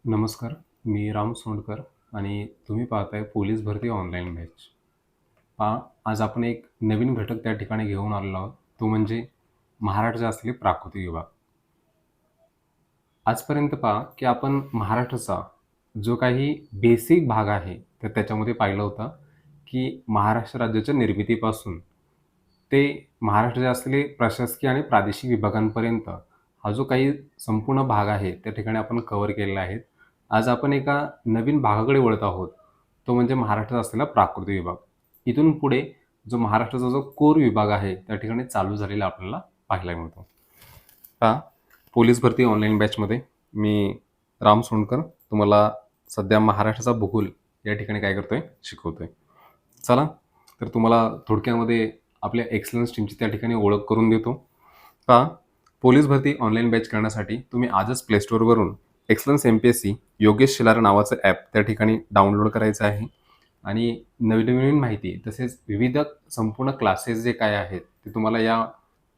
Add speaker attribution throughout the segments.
Speaker 1: नमस्कार. मी राम सोंडकर आणि तुम्ही पाहताय पोलीस भरती ऑनलाईन बॅच. पहा, आज आपण एक नवीन घटक त्या ठिकाणी घेऊन आलेलो आहोत. तो म्हणजे महाराष्ट्र असलेले प्राकृतिक विभाग. आजपर्यंत पहा, की आपण महाराष्ट्राचा जो काही बेसिक भाग आहे, तर त्याच्यामध्ये पाहिलं होतं, की महाराष्ट्र राज्याच्या निर्मितीपासून ते महाराष्ट्राचे असलेले प्रशासकीय आणि प्रादेशिक विभागांपर्यंत हा जो काही संपूर्ण भाग आहे, त्या ठिकाणी आपण कव्हर केलेला आहे. आज आपण एका नवीन भागाकडे वळत आहोत. तो म्हणजे महाराष्ट्रात असलेला प्राकृतिक विभाग. इथून पुढे जो महाराष्ट्राचा जो कोर विभाग आहे, त्या ठिकाणी चालू झालेला आपल्याला पाहायला मिळतो. पहा, पोलीस भरती ऑनलाईन बॅचमध्ये मी राम सोंडकर तुम्हाला सध्या महाराष्ट्राचा भूगोल या ठिकाणी काय करतोय, शिकवतोय. चला, तर तुम्हाला थोडक्यामध्ये आपल्या एक्सलन्स टीमची त्या ठिकाणी ओळख करून देतो. पहा, पोलीस भरती ऑनलाईन बॅच करण्यासाठी तुम्ही आजच प्ले स्टोअरवरून एक्सलन्स एम-पी-एस-सी योगेश शिलार नावाचं ॲप त्या ठिकाणी डाउनलोड करायचं आहे आणि नवीन-नवीन माहिती तसेच विविध संपूर्ण क्लासेस जे काय आहेत, ते तुम्हाला या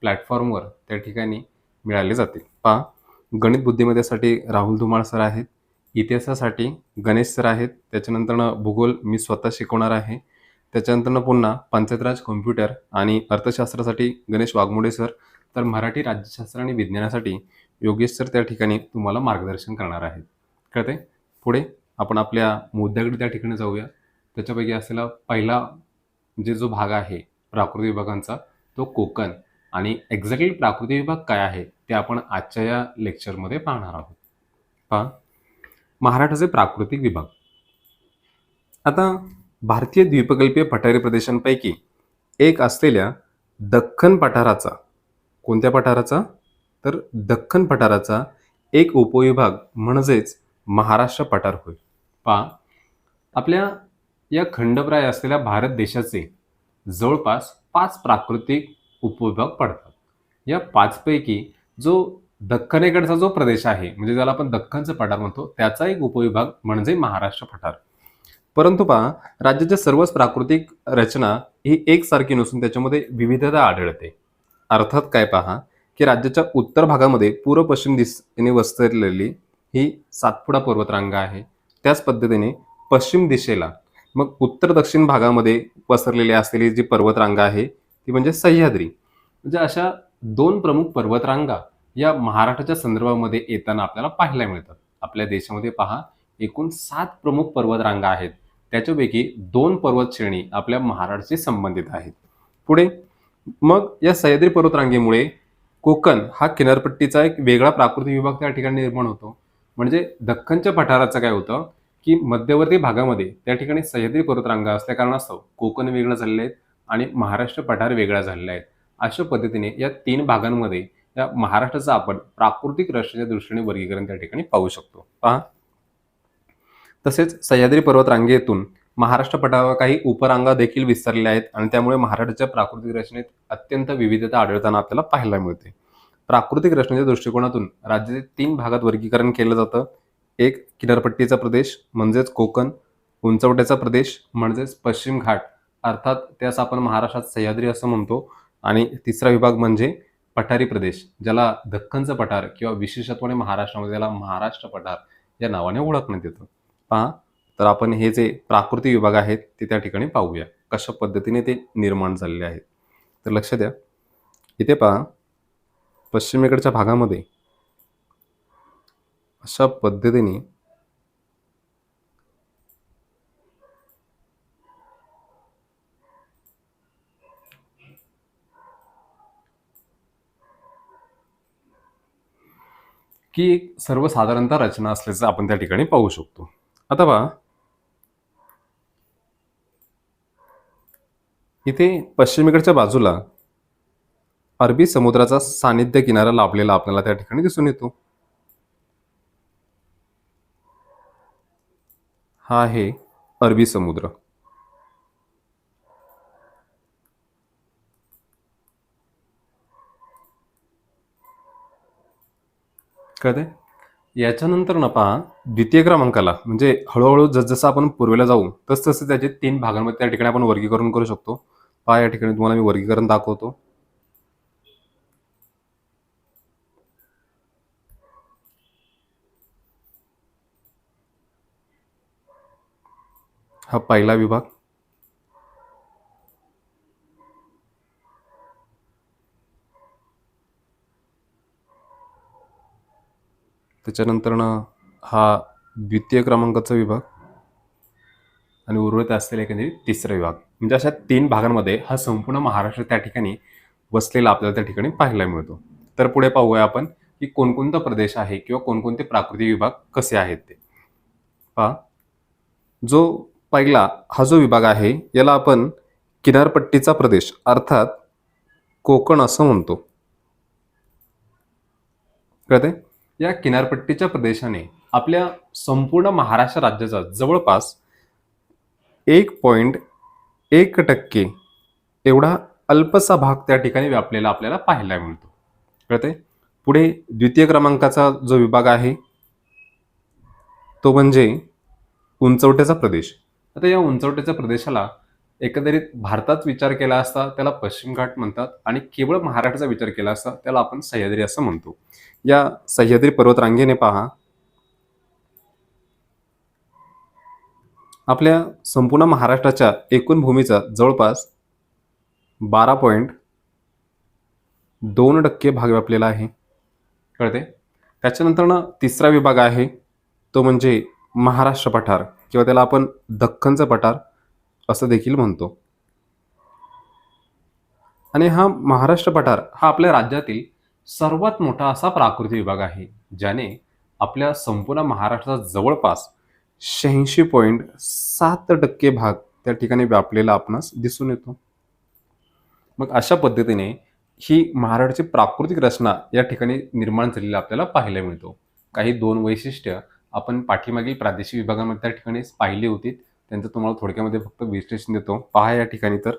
Speaker 1: प्लॅटफॉर्मवर त्या ठिकाणी मिळाले जातील. पहा, गणित बुद्धिमत्तेसाठी राहुल धुमाळ सर आहेत. इतिहासासाठी गणेश सर आहेत. त्याच्यानंतरनं भूगोल मी स्वतः शिकवणार आहे. त्याच्यानंतरनं पुन्हा पंचायत राज, कॉम्प्युटर आणि अर्थशास्त्रासाठी गणेश वाघमोडे सर, तर मराठी, राज्यशास्त्र आणि विज्ञानासाठी योगेश सर त्या ठिकाणी तुम्हाला मार्गदर्शन करणार आहेत. कळतंय? पुढे आपण आपल्या मुद्द्याकडे त्या ठिकाणी जाऊया. त्याच्यापैकी असलेला पहिला जो भाग आहे प्राकृतिक विभागांचा, तो कोकण आणि एक्झॅक्टली प्राकृतिक विभाग काय आहे, ते आपण आजच्या या लेक्चरमध्ये पाहणार आहोत. पहा, महाराष्ट्राचे प्राकृतिक विभाग. आता भारतीय द्वीपकल्पीय पठारी प्रदेशांपैकी एक असलेल्या दख्खन पठाराचा, कोणत्या पठाराचा? तर दख्खन पठाराचा एक उपविभाग म्हणजेच महाराष्ट्र पठार होय. पहा, आपल्या या खंडप्राय असलेल्या भारत देशाचे जवळपास 5 प्राकृतिक उपविभाग पडतात. या 5 पैकी जो दख्खनेकडचा जो प्रदेश आहे, म्हणजे ज्याला आपण दख्खनचं पठार म्हणतो, त्याचा एक उपविभाग म्हणजे महाराष्ट्र पठार. परंतु पहा, राज्याच्या सर्वच प्राकृतिक रचना ही एकसारखी नसून त्याच्यामध्ये विविधता आढळते. अर्थात काय पहा, की राज्याच्या उत्तर भागामध्ये पूर्व पश्चिम दिशेने वसरलेली ही सातपुडा पर्वतरांग आहे. त्याच पद्धतीने पश्चिम दिशेला मग उत्तर दक्षिण भागामध्ये पसरलेली असलेली जी पर्वतरांग आहे, ती म्हणजे सह्याद्री. म्हणजे अशा 2 प्रमुख पर्वतरांगा या महाराष्ट्राच्या संदर्भामध्ये येताना आपल्याला पाहायला मिळतात. आपल्या देशामध्ये पहा, एकूण 7 प्रमुख पर्वतरांगा आहेत. त्याच्यापैकी 2 पर्वत श्रेणी आपल्या महाराष्ट्राशी संबंधित आहेत. पुढे मग या सह्याद्री पर्वतरांगेमुळे कोकण हा किनारपट्टीचा एक वेगळा प्राकृतिक विभाग त्या ठिकाणी निर्माण होतो. म्हणजे दख्खनच्या पठाराचं काय होतं, की मध्यवर्ती भागामध्ये त्या ठिकाणी सह्याद्री पर्वतरांगा असल्या कारणास्तव कोकण वेगळं झालेलं आहे आणि महाराष्ट्र पठार वेगळा झालेला आहे. अशा पद्धतीने या 3 भागांमध्ये या महाराष्ट्राचं आपण प्राकृतिक रचनेच्या दृष्टीने वर्गीकरण त्या ठिकाणी पाहू शकतो. पहा, तसेच सह्याद्री पर्वतरांगेतून महाराष्ट्र पठारावर काही उपरांगा देखील विस्तारलेल्या आहेत आणि त्यामुळे महाराष्ट्राच्या प्राकृतिक रचनेत अत्यंत विविधता आढळताना आपल्याला पाहायला मिळते. प्राकृतिक रचनेच्या दृष्टिकोनातून राज्याचे 3 भागात वर्गीकरण केलं जातं. एक किनारपट्टीचा प्रदेश म्हणजेच कोकण, उंचवट्याचा प्रदेश म्हणजेच पश्चिम घाट, अर्थात त्यास आपण महाराष्ट्रात सह्याद्री असं म्हणतो, आणि तिसरा विभाग म्हणजे पठारी प्रदेश, ज्याला दख्खनचं पठार किंवा विशेषत्वाने महाराष्ट्रामध्ये त्याला महाराष्ट्र पठार या नावाने ओळखण्यात येतं. पहा, तर आपण हे जे प्राकृतिक विभाग आहेत ते त्या ठिकाणी पाहूया, कशा पद्धतीने ते निर्माण झालेले आहेत. तर लक्ष द्या, इथे पहा, पश्चिमेकडच्या भागामध्ये अशा पद्धतीने की एक सर्वसाधारणतः रचना असल्याचं आपण त्या ठिकाणी पाहू शकतो. आता पहा, इथे पश्चिमेकडच्या बाजूला अरबी समुद्राचा सानिध्य किनारा लाभलेला आपल्याला त्या ठिकाणी दिसून येतो. हा आहे अरबी समुद्र. कळते? याच्यानंतर ना पहा, द्वितीय क्रमांकाला म्हणजे हळूहळू जसजसं आपण पूर्वेला जाऊ तसतसे त्याचे 3 भागांमध्ये त्या ठिकाणी आपण वर्गीकरण करू शकतो. पहा, या ठिकाणी तुम्हाला मी वर्गीकरण दाखवतो. हा पहिला विभाग. त्याच्यानंतरनं हा द्वितीय क्रमांकाचा विभाग आणि उर्वरित असलेला एकंदरीत तिसरा विभाग. म्हणजे अशा 3 भागांमध्ये हा संपूर्ण महाराष्ट्र त्या ठिकाणी वसलेला आपल्याला त्या ठिकाणी पाहायला मिळतो. तर पुढे पाहूया आपण की कोणकोणता प्रदेश आहे किंवा कोणकोणते प्राकृतिक विभाग कसे आहेत ते. पहा, जो पहिला हा जो विभाग आहे याला आपण किनारपट्टीचा प्रदेश अर्थात कोकण असं म्हणतो. कळते? या किनारपट्टीच्या प्रदेशाने आपल्या संपूर्ण महाराष्ट्र राज्याचा जवळपास 1.1% एवढा अल्पसा भाग त्या ठिकाणी व्यापलेला आपल्याला पाहायला मिळतो. कळते? पुढे द्वितीय क्रमांकाचा जो विभाग आहे तो म्हणजे उंचवट्याचा प्रदेश. आता या उंचवट्याच्या प्रदेशाला एकंदरीत भारतात विचार केला असता त्याला पश्चिम घाट म्हणतात आणि केवळ महाराष्ट्राचा विचार केला असता त्याला आपण सह्याद्री असं म्हणतो. या सह्याद्री पर्वतरांगेने पहा, आपल्या संपूर्ण महाराष्ट्राच्या एकूण भूमीचा जवळपास 12.2% भाग व्यापलेला आहे. कळते? त्याच्यानंतरनं तिसरा विभाग आहे तो म्हणजे महाराष्ट्र पठार किंवा त्याला आपण दख्खनचं पठार असं देखील म्हणतो. आणि हा महाराष्ट्र पठार हा आपल्या राज्यातील सर्वात मोठा असा प्राकृतिक विभाग आहे, ज्याने आपल्या संपूर्ण महाराष्ट्राचा जवळपास 86.7% भाग त्या ठिकाणी व्यापलेला आपणास दिसून येतो. मग अशा पद्धतीने ही महाराष्ट्राची प्राकृतिक रचना या ठिकाणी निर्माण झालेली आपल्याला पाहायला मिळतो. काही 2 वैशिष्ट्य आपण पाठीमागील प्रादेशिक विभागामध्ये त्या ठिकाणी पाहिली होती. त्यांचं तुम्हाला थोडक्यामध्ये फक्त विश्लेषण देतो. पहा या ठिकाणी तर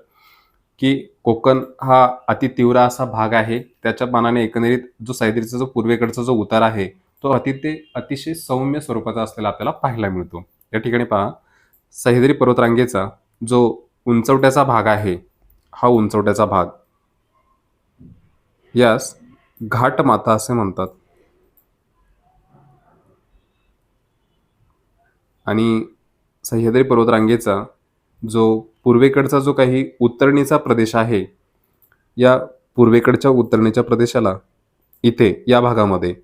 Speaker 1: की कोकण हा अतितीव्र असा भाग आहे. त्याच्या मानाने एकंदरीत जो सह्याद्रीचा जो पूर्वेकडचा जो उतार आहे तो अतिशय सौम्य स्वरूपाचा असलेला आपल्याला पाहायला मिळतो. या ठिकाणी पहा, सह्याद्री पर्वतरांगेचा जो उंचवट्याचा भाग आहे हा उंचवट्याचा भाग यास घाटमाथा असे म्हणतात. आणि सह्याद्री पर्वतरांगेचा जो पूर्वेकडचा जो काही उतरणीचा प्रदेश आहे या पूर्वेकडच्या उतरणीच्या प्रदेशाला इथे या भागामध्ये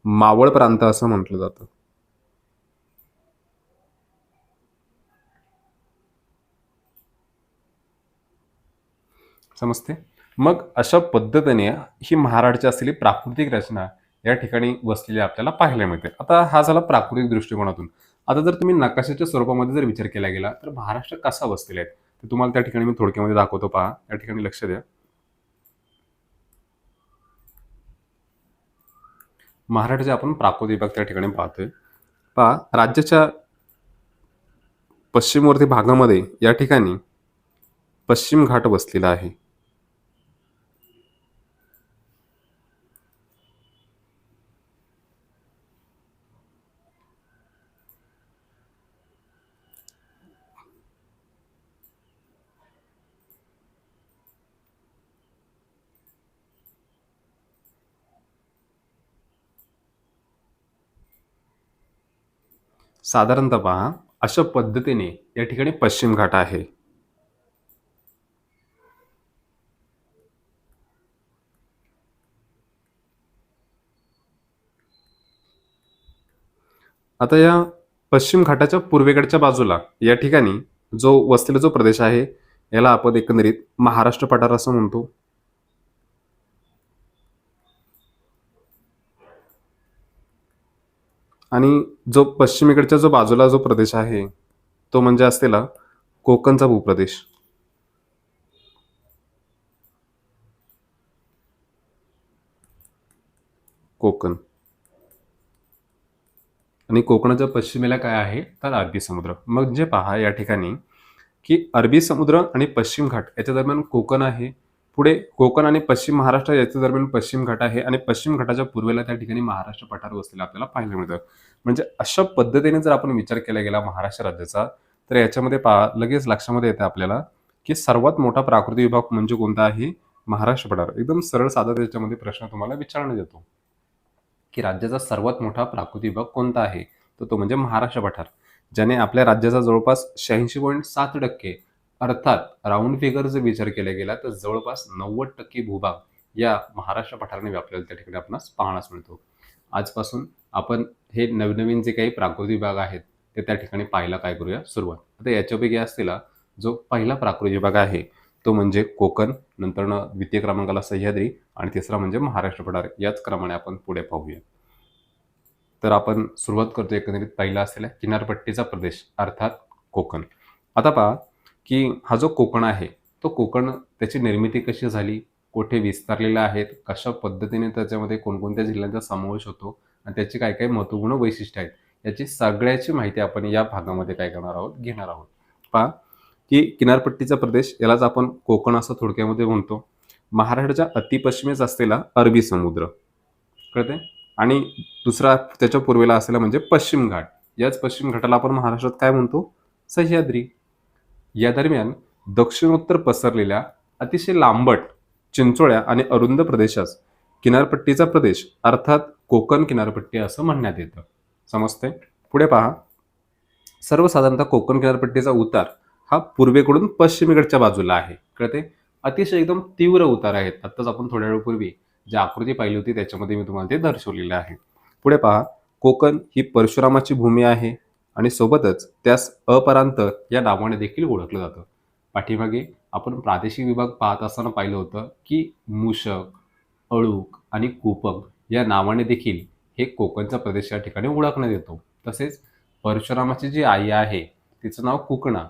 Speaker 1: मावळ प्रांत असं म्हटलं जातं. समजते? मग अशा पद्धतीने ही महाराष्ट्राची असलेली प्राकृतिक रचना या ठिकाणी वसलेली आपल्याला पाहायला मिळते. आता हा झाला प्राकृतिक दृष्टिकोनातून. आता जर तुम्ही नकाशाच्या स्वरूपामध्ये जर विचार केला गेला तर महाराष्ट्र कसा वसलेला आहे ते तुम्हाला त्या ठिकाणी मी थोडक्यामध्ये दाखवतो. पहा, या ठिकाणी लक्ष द्या. महाराष्ट्राचे आपण प्राकृतिक विभाग त्या ठिकाणी पाहतोय. पहा, राज्याच्या पश्चिमवर्ती भागामध्ये या ठिकाणी पश्चिम घाट वसलेला आहे. साधारणतः पहा, अशा पद्धतीने या ठिकाणी पश्चिम घाट आहे. आता या पश्चिम घाटाच्या पूर्वेकडच्या बाजूला या ठिकाणी जो वसलेला जो प्रदेश आहे याला आपण एकंदरीत महाराष्ट्र पठार असं म्हणतो. आणि जो पश्चिमेकडच्या जो बाजूला जो प्रदेश आहे तो म्हणजे असलेला कोकणचा भूप्रदेश. कोकण आणि कोकणाच्या पश्चिमेला काय आहे तर अरबी समुद्र. म्हणजे पहा या ठिकाणी की अरबी समुद्र आणि पश्चिम घाट याच्या दरम्यान कोकण आहे. पुढे कोकण आणि पश्चिम महाराष्ट्र याच्या दरम्यान पश्चिम घाट आहे आणि पश्चिम घाटाच्या पूर्वेला त्या ठिकाणी महाराष्ट्र पठार वसलेला आपल्याला पाहायला मिळतं. म्हणजे अशा पद्धतीने जर आपण विचार केला गेला महाराष्ट्र राज्याचा तर याच्यामध्ये पहा लगेच लक्षामध्ये येते आपल्याला की सर्वात मोठा प्राकृतिक विभाग म्हणजे कोणता आहे महाराष्ट्र पठार. एकदम सरळ साधा त्याच्यामध्ये प्रश्न तुम्हाला विचारण्यात येतो की राज्याचा सर्वात मोठा प्राकृतिक विभाग कोणता आहे तर तो म्हणजे महाराष्ट्र पठार. ज्याने आपल्या राज्याचा जवळपास 86.7% अर्थात राऊंड फिगर जर विचार केला गेला तर जवळपास 90% भूभाग या महाराष्ट्र पठाराने व्यापलेला त्या ठिकाणी आपणास पाहण्यास मिळतो. आजपासून आपण हे नवनवीन जे काही प्राकृतिक भाग आहेत ते त्या ठिकाणी पाहायला काय करूया सुरुवात. आता याच्यापैकी असलेला जो पहिला प्राकृतिक भाग आहे तो म्हणजे कोकण, नंतरनं द्वितीय क्रमांकाला सह्याद्री आणि तिसरा म्हणजे महाराष्ट्र पठार. याच क्रमाने आपण पुढे पाहूया. तर आपण सुरुवात करतो एकंदरीत पहिला असलेला किनारपट्टीचा प्रदेश अर्थात कोकण. आता पहा की हा जो कोकण आहे तो कोकण त्याची निर्मिती कशी झाली, कुठे विस्तारलेला आहेत, कशा पद्धतीने त्याच्यामध्ये कोणकोणत्या जिल्ह्यांचा समावेश होतो आणि त्याची काय काय महत्त्वपूर्ण वैशिष्ट्ये आहेत, याची सगळ्याची माहिती आपण या भागामध्ये काय करणार आहोत, घेणार आहोत. पहा की किनारपट्टीचा प्रदेश यालाच आपण कोकण असं थोडक्यामध्ये म्हणतो. महाराष्ट्राच्या अतिपश्चिमेस असलेला अरबी समुद्र कळते आणि दुसरा त्याच्या पूर्वेला असलेला म्हणजे पश्चिम घाट. याच पश्चिम घाटाला आपण महाराष्ट्रात काय म्हणतो, सह्याद्री. या दरम्यान दक्षिणोत्तर पसरलेल्या अतिशय लांबट, चिंचोळ्या आणि अरुंद प्रदेशास किनारपट्टीचा प्रदेश अर्थात कोकण किनारपट्टी असं म्हणण्यात येतं. समजते. पुढे पहा, सर्वसाधारणतः कोकण किनारपट्टीचा उतार हा पूर्वेकडून पश्चिमेकडच्या बाजूला आहे. कळते. अतिशय एकदम तीव्र उतार आहेत. आत्ताच आपण थोड्या वेळापूर्वी जी आकृती पाहिली होती त्याच्यामध्ये मी तुम्हाला ते दर्शवलेलं आहे. पुढे पहा, कोकण ही परशुरामाची भूमी आहे आणि सोबतच त्यास अपरांत या नावाने देखील ओळखलं जातं. पाठीमागे आपण प्रादेशिक विभाग पाहत असताना पाहिलं होतं की मूषक, अळूक आणि कूपक या नावाने देखील हे कोकणचा प्रदेश या ठिकाणी ओळखण्यात येतो. तसेच परशुरामाची जी आई आहे तिचं नाव कुकणा,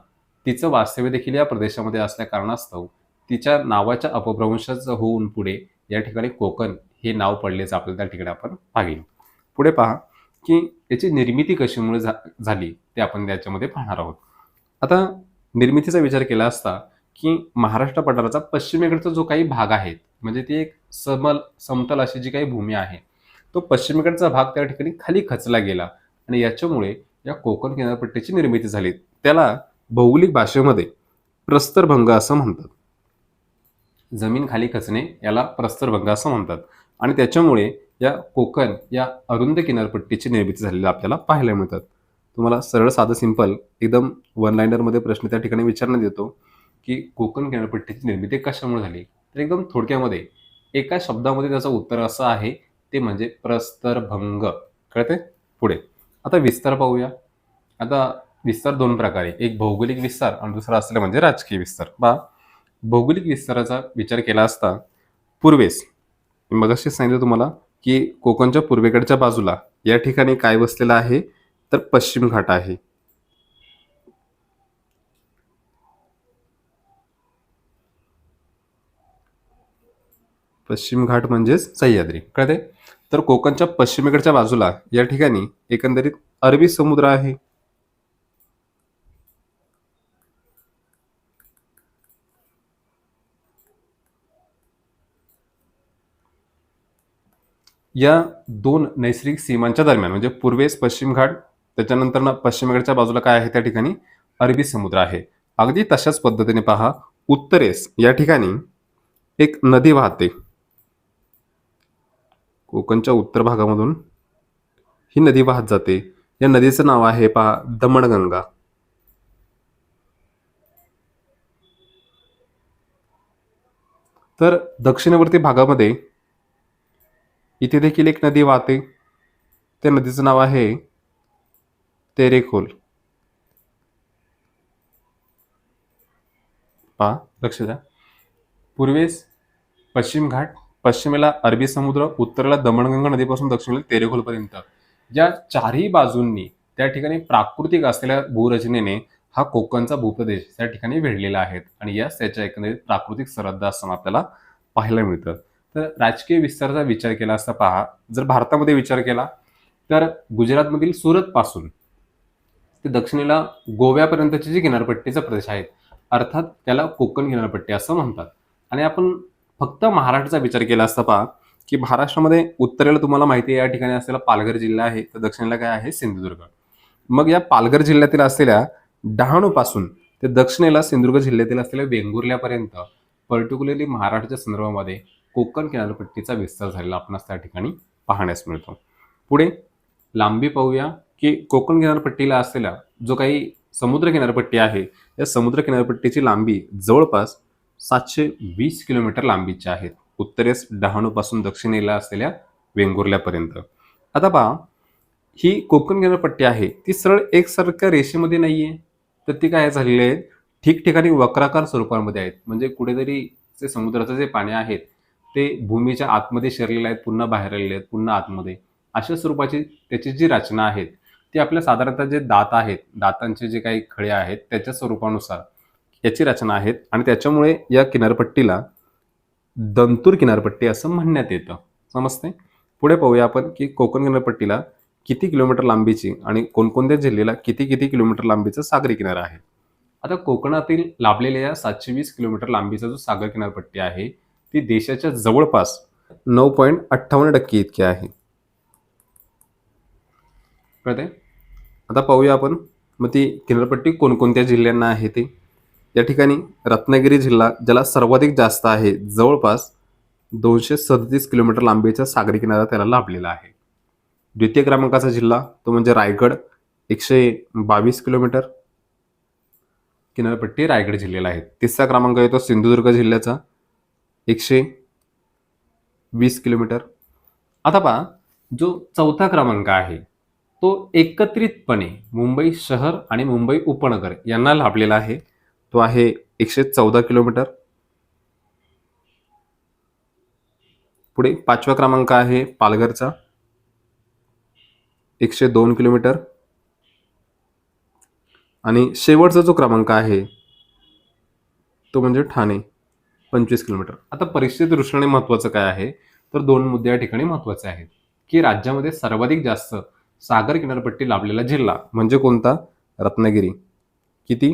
Speaker 1: तिचं वास्तव्य देखील या प्रदेशामध्ये असल्या कारणास्तव तिच्या नावाच्या अपभ्रंशच होऊन पुढे या ठिकाणी कोकण हे नाव पडल्याचं आपल्याला त्या ठिकाणी आपण पाहिलं. पुढे पहा की याची निर्मिती कशामुळे झाली ते आपण त्याच्यामध्ये पाहणार आहोत. आता निर्मितीचा विचार केला असता की महाराष्ट्र पठाराचा पश्चिमेकडचा जो काही भाग आहे म्हणजे ती एक समतल अशी जी काही भूमी आहे तो पश्चिमेकडचा भाग त्या ठिकाणी खाली खचला गेला आणि याच्यामुळे या कोकण किनारपट्टीची निर्मिती झाली. त्याला भौगोलिक भाषेमध्ये प्रस्तरभंग असं म्हणतात. जमीन खाली खचणे याला प्रस्तरभंग असं म्हणतात आणि त्याच्यामुळे या कोकण या अरुंद किनारपट्टीची निर्मिती झालेली आपल्याला पाहायला मिळतात. तुम्हाला सरळ साधं सिंपल एकदम वन लाइनरमध्ये प्रश्न त्या ठिकाणी विचारण्यात येतो की कोकण किनारपट्टीची निर्मिती कशामुळे झाली, तर एकदम थोडक्यामध्ये एका शब्दामध्ये त्याचं उत्तर असं आहे ते म्हणजे प्रस्तरभंग. कळते. पुढे आता विस्तार पाहूया. आता विस्तार दोन प्रकारे, एक भौगोलिक विस्तार आणि दुसरा असलेला म्हणजे राजकीय विस्तार. भौगोलिक विस्ताराचा विचार केला असता पूर्वेस मी मगाशी सांगितलं तुम्हाला की कोकणच्या पूर्वेकडच्या बाजूला या ठिकाणी काय वसलेलं आहे तर पश्चिम घाट आहे. पश्चिम घाट म्हणजेच सह्याद्री. कळते. तर कोकणच्या पश्चिमेकडच्या बाजूला या ठिकाणी एकंदरीत अरबी समुद्र आहे. या दोन नैसर्गिक सीमांच्या दरम्यान म्हणजे पूर्वेस पश्चिम घाट, त्याच्यानंतर पश्चिमेकडच्या बाजूला काय आहे त्या ठिकाणी अरबी समुद्र आहे. अगदी तशाच पद्धतीने पहा, उत्तरेस या ठिकाणी एक नदी वाहते. कोकणच्या उत्तर भागामधून ही नदी वाहत जाते. या नदीचं नाव आहे पहा दमणगंगा. तर दक्षिणवर्ती भागामध्ये इथे देखील एक नदी वाहते. त्या नदीचं नाव आहे तेरेखोल. पहा, लक्ष द्या. पूर्वेस पश्चिम घाट, पश्चिमेला अरबी समुद्र, उत्तरेला दमणगंगा नदीपासून दक्षिणेला तेरेखोलपर्यंत या चारही बाजूंनी त्या ठिकाणी प्राकृतिक असलेल्या भूरचनेने हा कोकणचा भूप्रदेश त्या ठिकाणी वेढलेला आहे आणि याच त्याच्या एकंदरीत प्राकृतिक सरहद्द असताना आपल्याला पाहायला मिळतं. तर राजकीय विस्ताराचा विचार केला असता पहा, जर भारतामध्ये विचार केला तर गुजरातमधील सुरत पासून ते दक्षिणेला गोव्यापर्यंतची जी किनारपट्टीचा प्रदेश आहे अर्थात त्याला कोकण किनारपट्टी असं म्हणतात. आणि आपण फक्त महाराष्ट्राचा विचार केला असता पहा की महाराष्ट्रामध्ये उत्तरेला तुम्हाला माहिती आहे या ठिकाणी असलेला पालघर जिल्हा आहे, तर दक्षिणेला काय आहे सिंधुदुर्ग. मग या पालघर जिल्ह्यातील असलेल्या डहाणू पासून ते दक्षिणेला सिंधुदुर्ग जिल्ह्यातील असलेल्या वेंगुर्ल्यापर्यंत पर्टिक्युलरली महाराष्ट्राच्या संदर्भामध्ये कोकण किनारपट्टीचा विस्तार झालेला आपणास त्या ठिकाणी पाहण्यास मिळतो. पुढे लांबी पाहूया की कोकण किनारपट्टीला असलेल्या जो काही समुद्र किनारपट्टी आहे, या समुद्र किनारपट्टीची लांबी जवळपास 720 किलोमीटर लांबीची आहे. उत्तरेस डहाणूपासून दक्षिणेला असलेल्या वेंगुर्ल्यापर्यंत. आता पहा, ही कोकण किनारपट्टी आहे, ती सरळ एकसारख्या रेषेमध्ये नाहीये. तर ती काय झालेली आहे, ठिकठिकाणी वक्राकार स्वरूपामध्ये आहेत. म्हणजे कुठेतरी जे समुद्राचं जे पाणी आहेत, ते भूमीच्या आतमध्ये शिरलेले आहेत, पुन्हा बाहेर आलेले आहेत, पुन्हा आतमध्ये. अशा स्वरूपाची त्याची जी रचना आहे, ती आपल्या साधारणतः जे दात आहेत, दातांचे जे काही खळे आहेत, त्याच्या स्वरूपानुसार याची रचना आहेत आणि त्याच्यामुळे या किनारपट्टीला दंतूर किनारपट्टी असं म्हणण्यात येतं. समजते? पुढे पाहूया आपण की कोकण किनारपट्टीला किती किलोमीटर लांबीची आणि कोणकोणत्या जिल्ह्याला किती किती किलोमीटर लांबीचा सागरी किनारा आहे. आता कोकणातील लाभलेल्या या 720 किलोमीटर लांबीचा जो सागर किनारपट्टी आहे, ती देशाच्या जवळपास 9.58% इतकी आहे. कळतंय? आता पाहूया आपण मग ती किनारपट्टी कोणकोणत्या जिल्ह्यांना आहे ते. या ठिकाणी रत्नागिरी जिल्हा ज्याला सर्वाधिक जास्त आहे, जवळपास 237 किलोमीटर लांबीचा सागरी किनारा त्याला लाभलेला आहे. द्वितीय क्रमांकाचा जिल्हा तो म्हणजे रायगड, 122 किलोमीटर किनारपट्टी रायगड जिल्ह्याला आहे. तिसरा क्रमांक येतो सिंधुदुर्ग जिल्ह्याचा, 120 किलोमीटर. आता पहा, जो चौथा क्रमांक आहे तो एकत्रितपणे मुंबई शहर आणि मुंबई उपनगर यांना लाभलेला आहे. तो आहे 114 किलोमीटर. पुढे पाचवा क्रमांक आहे पालघरचा, 102 किलोमीटर. आणि शेवटचा जो क्रमांक आहे तो म्हणजे ठाणे, 25 किलोमीटर. आता परिस्थिती दृष्टीने महत्त्वाचं काय आहे, तर दोन मुद्दे या ठिकाणी महत्त्वाचे आहेत की राज्यामध्ये सर्वाधिक जास्त सागर किनारपट्टी लाभलेला जिल्हा म्हणजे कोणता? रत्नागिरी, किती?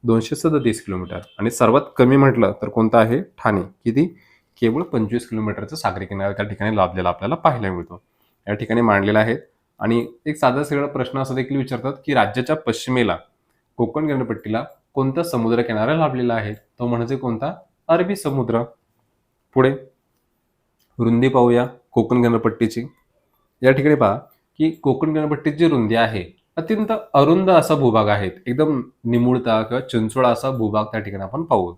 Speaker 1: 237 किलोमीटर. आणि सर्वात कमी म्हटलं तर कोणता आहे? ठाणे, किती? केवळ 25 किलोमीटरचा सागरी किनारा त्या ठिकाणी लाभलेला आपल्याला पाहायला मिळतो. या ठिकाणी मांडलेला आहे. आणि एक साधा सगळा प्रश्न असा देखील विचारतात की राज्याच्या पश्चिमेला कोकण किनारपट्टीला कोणता समुद्र किनारा लाभलेला आहे? तो म्हणजे कोणता? अरबी समुद्र. पुढे रुंदी पाहूया कोकण किनारपट्टीची. या ठिकाणी पहा की कोकण किनारपट्टीची जी रुंदी आहे, अत्यंत अरुंद असा भूभाग आहे. एकदम निमुळता किंवा चिंचोळा असा भूभाग त्या ठिकाणी आपण पाहू.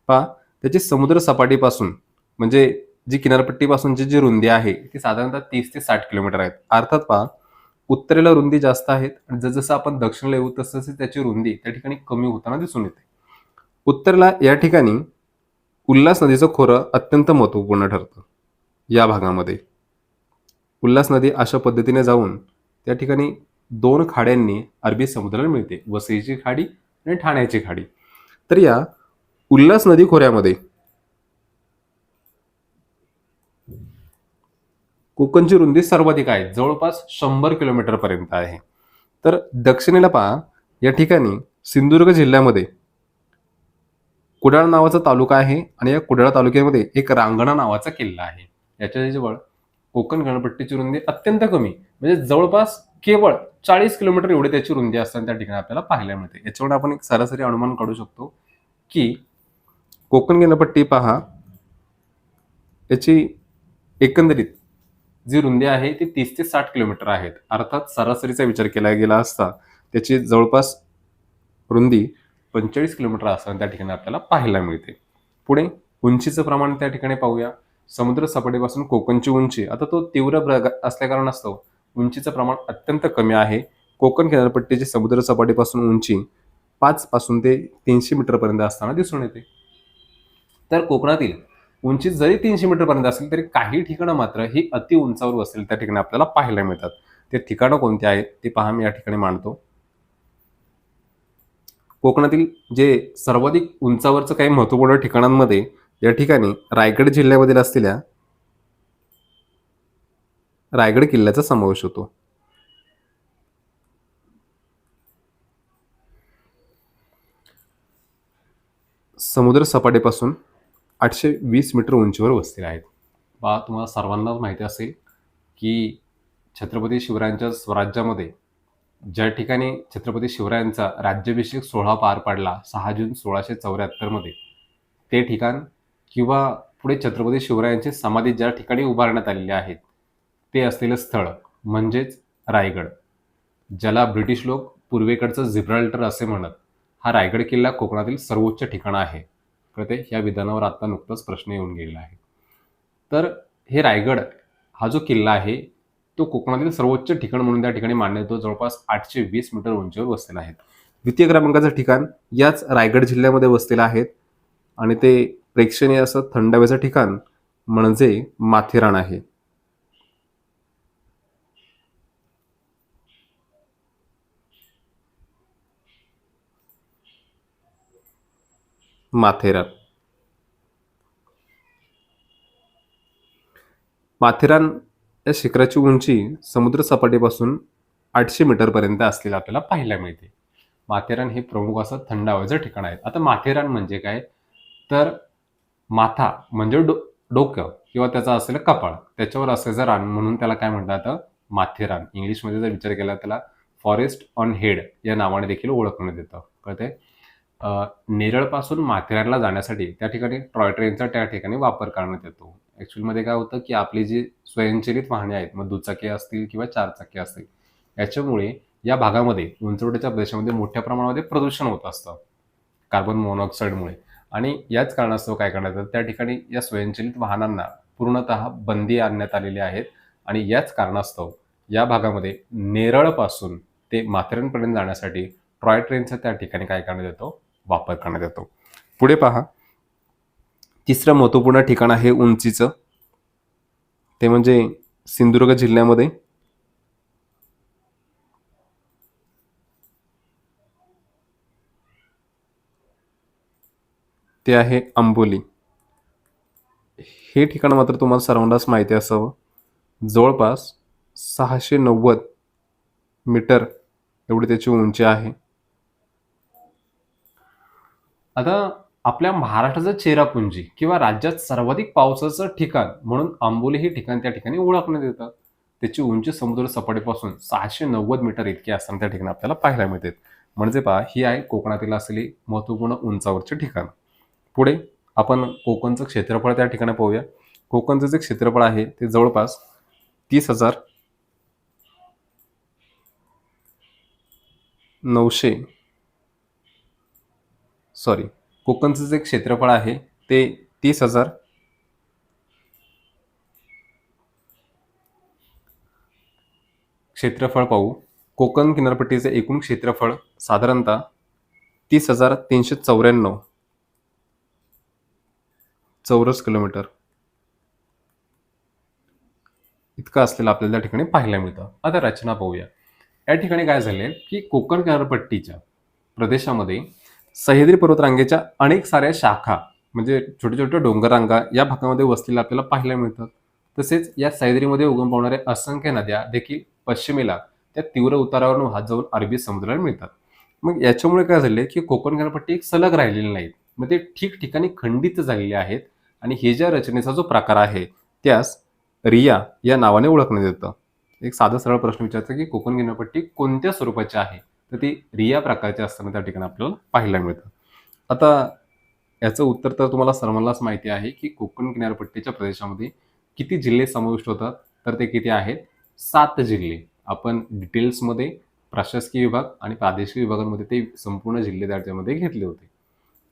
Speaker 1: पहा, त्याची समुद्र सपाटीपासून म्हणजे जी किनारपट्टीपासूनची जी रुंदी आहे ती साधारणतः 30 ते 60 किलोमीटर आहेत. अर्थात पहा, उत्तरेला रुंदी जास्त आहेत आणि जसजसं आपण दक्षिणेला येऊ तसं त्याची रुंदी त्या ठिकाणी कमी होताना दिसून येते. उत्तरेला या ठिकाणी उल्हास नदीचं खोरं अत्यंत महत्त्वपूर्ण ठरतं. या भागामध्ये उल्हास नदी अशा पद्धतीने जाऊन त्या ठिकाणी दोन खाड्यांनी अरबी समुद्राला मिळते, वसईची खाडी आणि ठाण्याची खाडी. तर या उल्हास नदी खोऱ्यामध्ये कोकणची रुंदी सर्वाधिक आहे, जवळपास 100 किलोमीटर पर्यंत आहे. तर दक्षिणेला पहा, या ठिकाणी सिंधुदुर्ग जिल्ह्यामध्ये कुडाळ नावाचा तालुका आहे आणि या कुडाळ तालुक्यामध्ये एक रांगणा नावाचा किल्ला आहे. याच्या जवळ कोकण किनारपट्टीची रुंदी अत्यंत कमी म्हणजे जवळपास केवळ 40 किलोमीटर एवढी त्याची रुंदी असताना त्या ठिकाणी आपल्याला पाहायला मिळते. याच्यावर आपण एक सरासरी अनुमान काढू शकतो की कोकण किनारपट्टी पहा, याची एकंदरीत जी रुंदी आहे ती 30 ते 60 किलोमीटर आहेत. अर्थात सरासरीचा विचार केला गेला असता त्याची जवळपास रुंदी 45 किलोमीटर असताना त्या ठिकाणी आपल्याला पाहायला मिळते. पुढे उंचीचं प्रमाण त्या ठिकाणी पाहूया. समुद्र सपाटीपासून कोकणची उंची, आता तो तीव्र असल्या कारणास्तव उंचीचं प्रमाण अत्यंत कमी आहे. कोकण किनारपट्टीची समुद्र सपाटीपासून उंची 5 पासून ते 300 मीटर पर्यंत असताना दिसून येते. तर कोकणातील उंची जरी 300 मीटर पर्यंत असेल तरी काही ठिकाणं मात्र ही अति उंचावर वसलेली त्या ठिकाणी आपल्याला पाहायला मिळतात. ते ठिकाणं कोणती आहेत ते पहा, मी या ठिकाणी मांडतो. कोकणातील जे सर्वाधिक उंचावरचं काही महत्त्वपूर्ण ठिकाणांमध्ये या ठिकाणी रायगड जिल्ह्यामधील असलेल्या रायगड किल्ल्याचा समावेश होतो. समुद्र सपाटीपासून 820 मीटर उंचीवर वसलेले आहेत. पहा, तुम्हाला सर्वांनाच माहिती असेल की छत्रपती शिवरायांच्या स्वराज्यामध्ये ज्या ठिकाणी छत्रपती शिवरायांचा राज्याभिषेक सोहळा पार पडला 6 जून 1674 मध्ये, ते ठिकाण किंवा पुढे छत्रपती शिवरायांची समाधी ज्या ठिकाणी उभारण्यात आलेली आहेत ते असलेलं स्थळ म्हणजेच रायगड, ज्याला ब्रिटिश लोक पूर्वेकडचं जिब्राल्टर असे म्हणत. हा रायगड किल्ला कोकणातील सर्वोच्च ठिकाण आहे. कळते? या विधानावर आता नुकताच प्रश्न येऊन गेलेला आहे. तर हे रायगड हा जो किल्ला आहे तो कोकणातील सर्वोच्च ठिकाण म्हणून त्या ठिकाणी मानण्यात येतो. जवळपास 820 मीटर उंचीवर वसलेला आहे. द्वितीय क्रमांकाचं ठिकाण याच रायगड जिल्ह्यामध्ये वसलेलं आहे आणि ते प्रेक्षणीय असं थंड हवेचं ठिकाण म्हणजे माथेरान आहे. माथेरान. माथेरान या शिखराची उंची समुद्र सपाटीपासून 800 मीटरपर्यंत असलेलं आपल्याला पाहायला मिळते. माथेरान हे प्रमुख असं थंड हवेचं ठिकाण आहे. आता माथेरान म्हणजे काय? तर माथा म्हणजे डोकं किंवा त्याचं असलेलं कपाळ त्याच्यावर असायचं रान म्हणून त्याला काय म्हणतात? माथेरान. इंग्लिशमध्ये जर विचार केला त्याला फॉरेस्ट ऑन हेड या नावाने देखील ओळखण्यात येतं. कळते? नेरळपासून माथेरानला जाण्यासाठी त्या ठिकाणी टॉय ट्रेनचा त्या ठिकाणी वापर करण्यात येतो. ॲक्च्युअलमध्ये काय होतं की आपली जी स्वयंचलित वाहने आहेत, मग दुचाकी असतील किंवा चारचाकी असतील, याच्यामुळे या भागामध्ये उंचवट्याच्या प्रदेशामध्ये मोठ्या प्रमाणामध्ये प्रदूषण होत असतं कार्बन मोनॉक्साईडमुळे. आणि याच कारणास्तव काय करण्यात येतं, त्या ठिकाणी या स्वयंचलित वाहनांना पूर्णतः बंदी आणण्यात आलेली आहे आणि याच कारणास्तव या भागामध्ये नेरळपासून ते माथेरानपर्यंत जाण्यासाठी टॉय ट्रेनचा त्या ठिकाणी काय करण्यात येतो? वापर करण्यात येतो. पुढे पहा, तिसरं महत्त्वपूर्ण ठिकाण आहे उंचीचं, ते म्हणजे सिंधुदुर्ग जिल्ह्यामध्ये ते आहे आंबोली. हे ठिकाण मात्र तुम्हाला सर्वांनाच माहिती असावं. जवळपास 690 मीटर एवढी त्याची उंची आहे. आता आपल्या महाराष्ट्राचं चेरापुंजी किंवा राज्यात सर्वाधिक पावसाचं ठिकाण म्हणून आंबोली हे ठिकाण त्या ठिकाणी ओळखण्यात येतं. त्याची उंची समुद्र सपाटीपासून 690 मीटर इतकी असताना त्या ठिकाणी आपल्याला पाहायला मिळते. म्हणजे पहा, ही आहे कोकणातील असलेली महत्त्वपूर्ण उंचावरचे ठिकाण. पुढे आपण कोकणचं क्षेत्रफळ त्या ठिकाणी पाहूया. कोकणचं जे क्षेत्रफळ आहे ते जवळपास 30,900 कोकणचं जे क्षेत्रफळ आहे ते 30,000 क्षेत्रफळ पाहू. कोकण किनारपट्टीचे एकूण क्षेत्रफळ साधारणतः 30,394 चौरस किलोमीटर इतकं असलेलं आपल्याला त्या ठिकाणी पाहायला मिळतं. आता रचना पाहूया. या ठिकाणी काय झाले की कोकण किनारपट्टीच्या प्रदेशामध्ये सह्याद्री पर्वतरांगेच्या अनेक साऱ्या शाखा म्हणजे छोटे छोटे डोंगररांगा या भागामध्ये वसलेल्या आपल्याला पाहायला मिळतात. तसेच या सह्याद्रीमध्ये उगम पावणाऱ्या असंख्य नद्या देखील पश्चिमेला त्या तीव्र उतारावरून वाहत जाऊन अरबी समुद्राला मिळतात. मग याच्यामुळे काय झाले की कोकण किनारपट्टी एक सलग राहिलेली नाहीत, मग ते ठिकठिकाणी खंडित झालेले आहेत आणि हे ज्या रचनेचा जो प्रकार आहे त्यास रिया या नावाने ओळखण्यात येतं. एक साधा सरळ प्रश्न विचारतो की कोकण किनारपट्टी कोणत्या स्वरूपाची आहे, तर ती रिया प्रकारची असताना त्या ठिकाणी आपल्याला पाहायला मिळतं. आता याचं उत्तर तर तुम्हाला सर्वांनाच माहिती आहे की कोकण किनारपट्टीच्या प्रदेशामध्ये किती जिल्हे समाविष्ट होतात, तर ते किती आहेत? 7 जिल्हे. आपण डिटेल्समध्ये प्रशासकीय विभाग आणि प्रादेशिक विभागांमध्ये ते संपूर्ण जिल्हे त्याच्यामध्ये घेतले होते.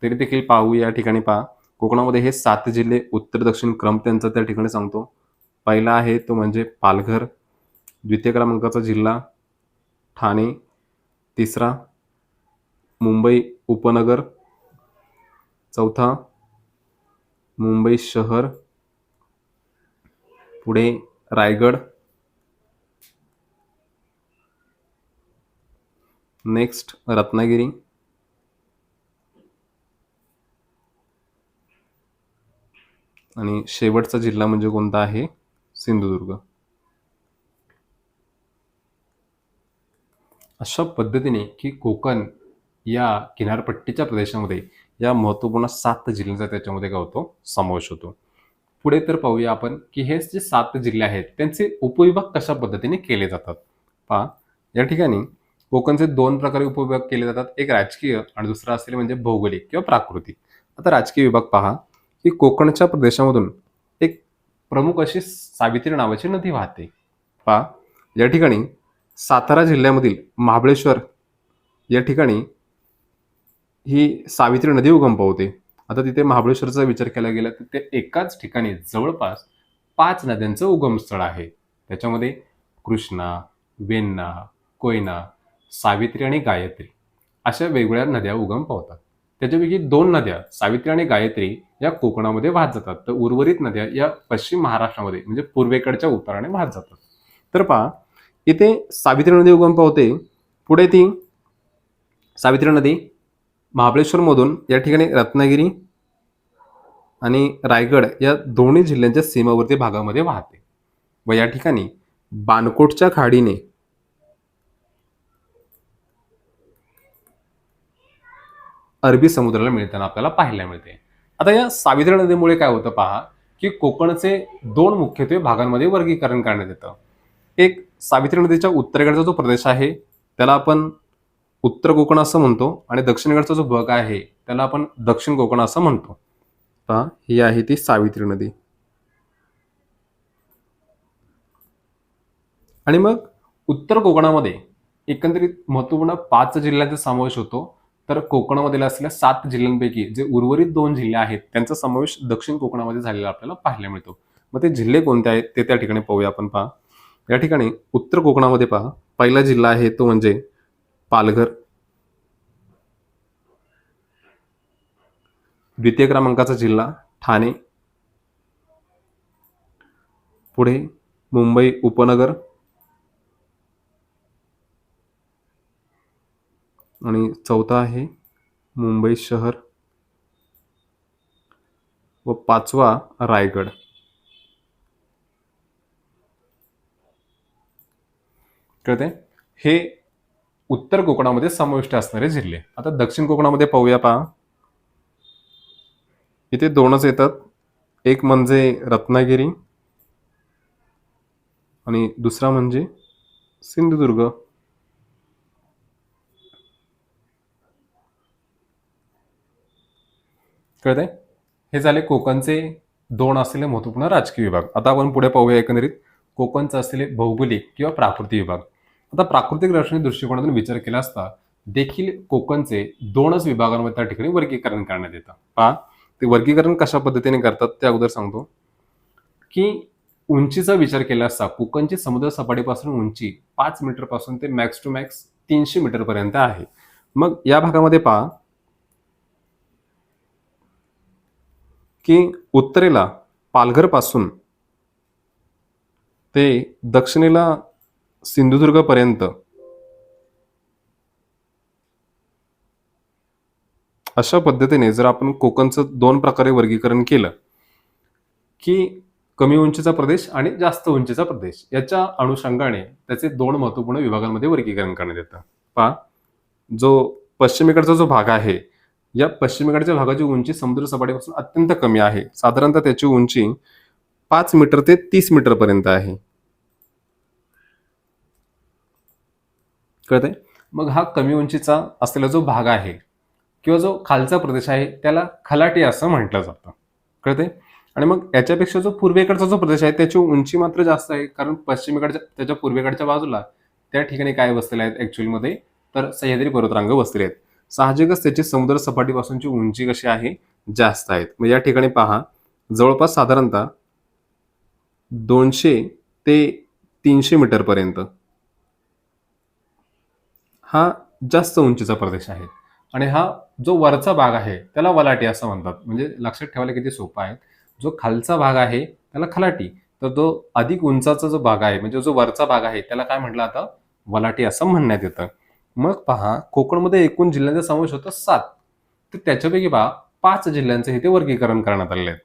Speaker 1: तरी देखील पाहू, या ठिकाणी पहा, कोकणामध्ये हे 7 जिल्हे उत्तर दक्षिण क्रम त्यांचा त्या ठिकाणी सांगतो. पहिला आहे तो म्हणजे पालघर, द्वितीय क्रमांकाचा जिल्हा ठाणे, तिसरा मुंबई उपनगर, चौथा मुंबई शहर, पुढे रायगड, नेक्स्ट रत्नागिरी, आणि शेवटचा जिल्हा म्हणजे कोणता आहे? सिंधुदुर्ग. अशा पद्धतीने की कोकण या किनारपट्टीच्या प्रदेशामध्ये या महत्त्वपूर्ण 7 जिल्ह्यांचा त्याच्यामध्ये काय होतो? समावेश होतो. पुढे तर पाहूया आपण की हे जे 7 जिल्हे आहेत त्यांचे उपविभाग कशा पद्धतीने केले जातात. पहा, या ठिकाणी कोकणचे 2 प्रकारे उपविभाग केले जातात. एक राजकीय आणि दुसरा असेल म्हणजे भौगोलिक किंवा प्राकृतिक. आता राजकीय विभाग पहा की कोकणच्या प्रदेशामधून एक प्रमुख अशी सावित्री नावाची नदी वाहते. पहा, या ठिकाणी सातारा जिल्ह्यामधील महाबळेश्वर या ठिकाणी ही सावित्री नदी उगम पावते. आता तिथे महाबळेश्वरचा विचार केला गेला तर ते एकाच ठिकाणी जवळपास 5 नद्यांचं उगमस्थळ आहे. त्याच्यामध्ये कृष्णा, वेण्णा, कोयना, सावित्री आणि गायत्री अशा वेगवेगळ्या नद्या उगम पावतात. त्याच्यापैकी 2 नद्या सावित्री आणि गायत्री या कोकणामध्ये वाहत जातात. तर उर्वरित नद्या या पश्चिम महाराष्ट्रामध्ये म्हणजे पूर्वेकडच्या उताराने वाहत जातात. तर पहा इथे सावित्री नदी उगम पावते. पुढे ती सावित्री नदी महाबळेश्वरमधून या ठिकाणी रत्नागिरी आणि रायगड या दोन्ही जिल्ह्यांच्या सीमावर्ती भागामध्ये वाहते व या ठिकाणी बाणकोटच्या खाडीने अरबी समुद्राला मिळताना आपल्याला पाहायला मिळते. आता या सावित्री नदीमुळे काय होतं पहा, की कोकणचे 2 मुख्यत्वे भागांमध्ये वर्गीकरण करण्यात येतं. एक सावित्री नदीच्या उत्तरेकडचा जो प्रदेश आहे त्याला आपण उत्तर कोकण असं म्हणतो आणि दक्षिणेकडचा जो भाग आहे त्याला आपण दक्षिण कोकण असं म्हणतो. पहा ही आहे ती सावित्री नदी. आणि मग उत्तर कोकणामध्ये एकंदरीत महत्त्वपूर्ण 5 जिल्ह्यांचा समावेश होतो. तर कोकणामध्ये असलेल्या 7 जिल्ह्यांपैकी जे उर्वरित 2 जिल्हे आहेत त्यांचा समावेश दक्षिण कोकणामध्ये झालेला आपल्याला पाहायला मिळतो. मग ते जिल्हे कोणते आहेत ते त्या ठिकाणी पाहूया आपण. पहा या ठिकाणी उत्तर कोकणामध्ये पहा पहिला जिल्हा आहे तो म्हणजे पालघर. द्वितीय क्रमांकाचा जिल्हा ठाणे. पुढे मुंबई उपनगर आणि चौथा आहे मुंबई शहर व 5वा रायगड. कळते हे उत्तर कोकणामध्ये समाविष्ट असणारे जिल्हे. आता दक्षिण कोकणामध्ये पाहूया. पहा इथे 2च येतात. एक म्हणजे रत्नागिरी आणि दुसरा म्हणजे सिंधुदुर्ग. कळते हे झाले कोकणचे 2 असलेले महत्त्वपूर्ण राजकीय विभाग. आता आपण पुढे पाहूया एकंदरीत कोकणचे असलेले भौगोलिक किंवा प्राकृतिक विभाग. आता प्राकृतिक राजकीय दृष्टिकोनातून विचार केला असता देखील कोकणचे 2च विभागांमध्ये त्या ठिकाणी वर्गीकरण करण्यात येतं. पहा ते वर्गीकरण कशा पद्धतीने करतात ते अगोदर सांगतो. की उंचीचा विचार केला असता कोकणची समुद्र सपाटीपासून उंची 5 मीटर पासून ते मॅक्स टू मॅक्स 300 मीटर पर्यंत आहे. मग या भागामध्ये पहा की उत्तरेला पालघर पासून ते दक्षिणेला सिंधुदुर्ग पर्यंत अशा पद्धतीने जर आपण कोकणचं 2 प्रकारे वर्गीकरण केलं की कमी उंचीचा प्रदेश आणि जास्त उंचीचा प्रदेश याच्या अनुषंगाने त्याचे 2 महत्त्वपूर्ण विभागांमध्ये वर्गीकरण करण्यात येतं. पहा जो पश्चिमेकडचा जो भाग आहे या पश्चिमेकडच्या भागाची उंची समुद्र सपाटीपासून अत्यंत कमी आहे. साधारणतः त्याची उंची 5 मीटर ते 30 मीटर पर्यंत आहे. कळतंय? मग हा कमी उंचीचा असलेला जो भाग आहे किंवा जो खालचा प्रदेश आहे त्याला खलाटी असं म्हटलं जातं. कळतंय? आणि मग याच्यापेक्षा जो पूर्वेकडचा जो प्रदेश आहे त्याची उंची मात्र जास्त आहे, कारण पश्चिमेकडच्या त्याच्या पूर्वेकडच्या बाजूला त्या ठिकाणी काय वसलेले आहेत ॲक्च्युअलमध्ये तर सह्याद्री पर्वतरांग वसलेले आहेत. साहजिकच त्याची समुद्र सपाटीपासूनची उंची कशी आहे जास्त आहेत. मग या ठिकाणी पहा जवळपास साधारणतः 200 ते 300 मीटर पर्यंत हा जास्त उंचीचा प्रदेश आहे. आणि हा जो वरचा भाग आहे त्याला वलाटी असं म्हणतात. म्हणजे लक्षात ठेवायला किती सोपं आहे. जो खालचा भाग आहे त्याला खलाटी, तर जो अधिक उंचाचा जो भाग आहे म्हणजे जो वरचा भाग आहे त्याला काय म्हटलं आता वलाटी असं म्हणण्यात येतं. मग पहा कोकणमध्ये एकूण जिल्ह्यांचा समावेश होतो 7. तर त्याच्यापैकी पहा 5 जिल्ह्यांचे इथे वर्गीकरण करण्यात आलेले आहेत.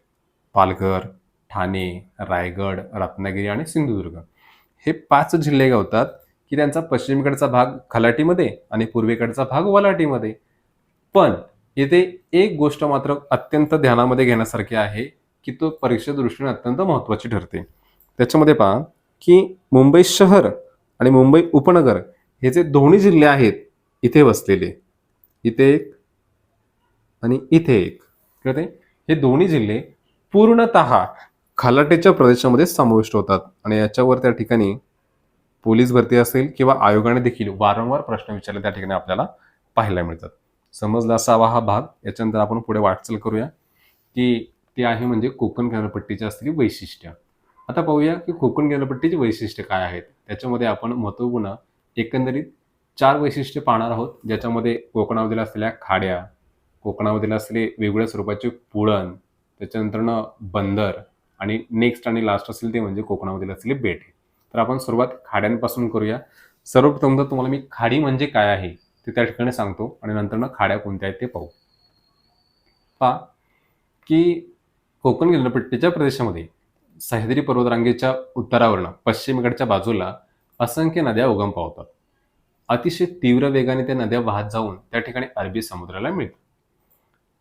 Speaker 1: पालघर, ठाणे, रायगड, रत्नागिरी आणि सिंधुदुर्ग. हे 5 जिल्हे गावतात की त्यांचा पश्चिमेकडचा भाग खलाटीमध्ये आणि पूर्वेकडचा भाग वलाटीमध्ये. पण येथे एक गोष्ट मात्र अत्यंत ध्यानामध्ये घेण्यासारखी आहे की तो परीक्षेच्या दृष्टीने अत्यंत महत्त्वाची ठरते. त्याच्यामध्ये पहा की मुंबई शहर आणि मुंबई उपनगर हे जे दोन्ही जिल्हे आहेत इथे वसलेले, इथे एक आणि इथे एक, कळते हे दोन्ही जिल्हे पूर्णतः खलाटीच्या प्रदेशामध्ये समाविष्ट होतात. आणि याच्यावर त्या ठिकाणी पोलीस भरती असेल किंवा आयोगाने देखील वारंवार प्रश्न विचारले त्या ठिकाणी आपल्याला पाहायला मिळतात. समजला असावा हा भाग. याच्यानंतर आपण पुढे वाटचाल करूया, की ते आहे म्हणजे कोकण किनारपट्टीची असलेली वैशिष्ट्य. आता पाहूया, की कोकण किनारपट्टीची वैशिष्ट्य काय आहेत? त्याच्यामध्ये आपण महत्त्वपूर्ण एकंदरीत 4 वैशिष्ट्ये पाहणार आहोत, ज्याच्यामध्ये कोकणामध्ये असलेल्या खाड्या, कोकणामध्ये असलेले वेगवेगळ्या स्वरूपाचे पुळण, त्याच्यानंतरनं बंदर आणि नेक्स्ट आणि लास्ट असेल ते म्हणजे कोकणामध्ये असलेले बेटे. तर आपण सुरुवात खाड्यांपासून करूया. सर्वप्रथम तर तुम्हाला मी खाडी म्हणजे काय आहे, ते त्या ठिकाणी सांगतो आणि नंतरनं खाड्या कोणत्या आहेत ते पाहू. पहा, की कोकण किनारपट्टीच्या प्रदेशामध्ये सह्याद्री पर्वतरांगेच्या उत्तरावरनं पश्चिमेकडच्या बाजूला असंख्य नद्या उगम पावतात. अतिशय तीव्र वेगाने त्या नद्या वाहत जाऊन त्या ठिकाणी अरबी समुद्राला मिळतात.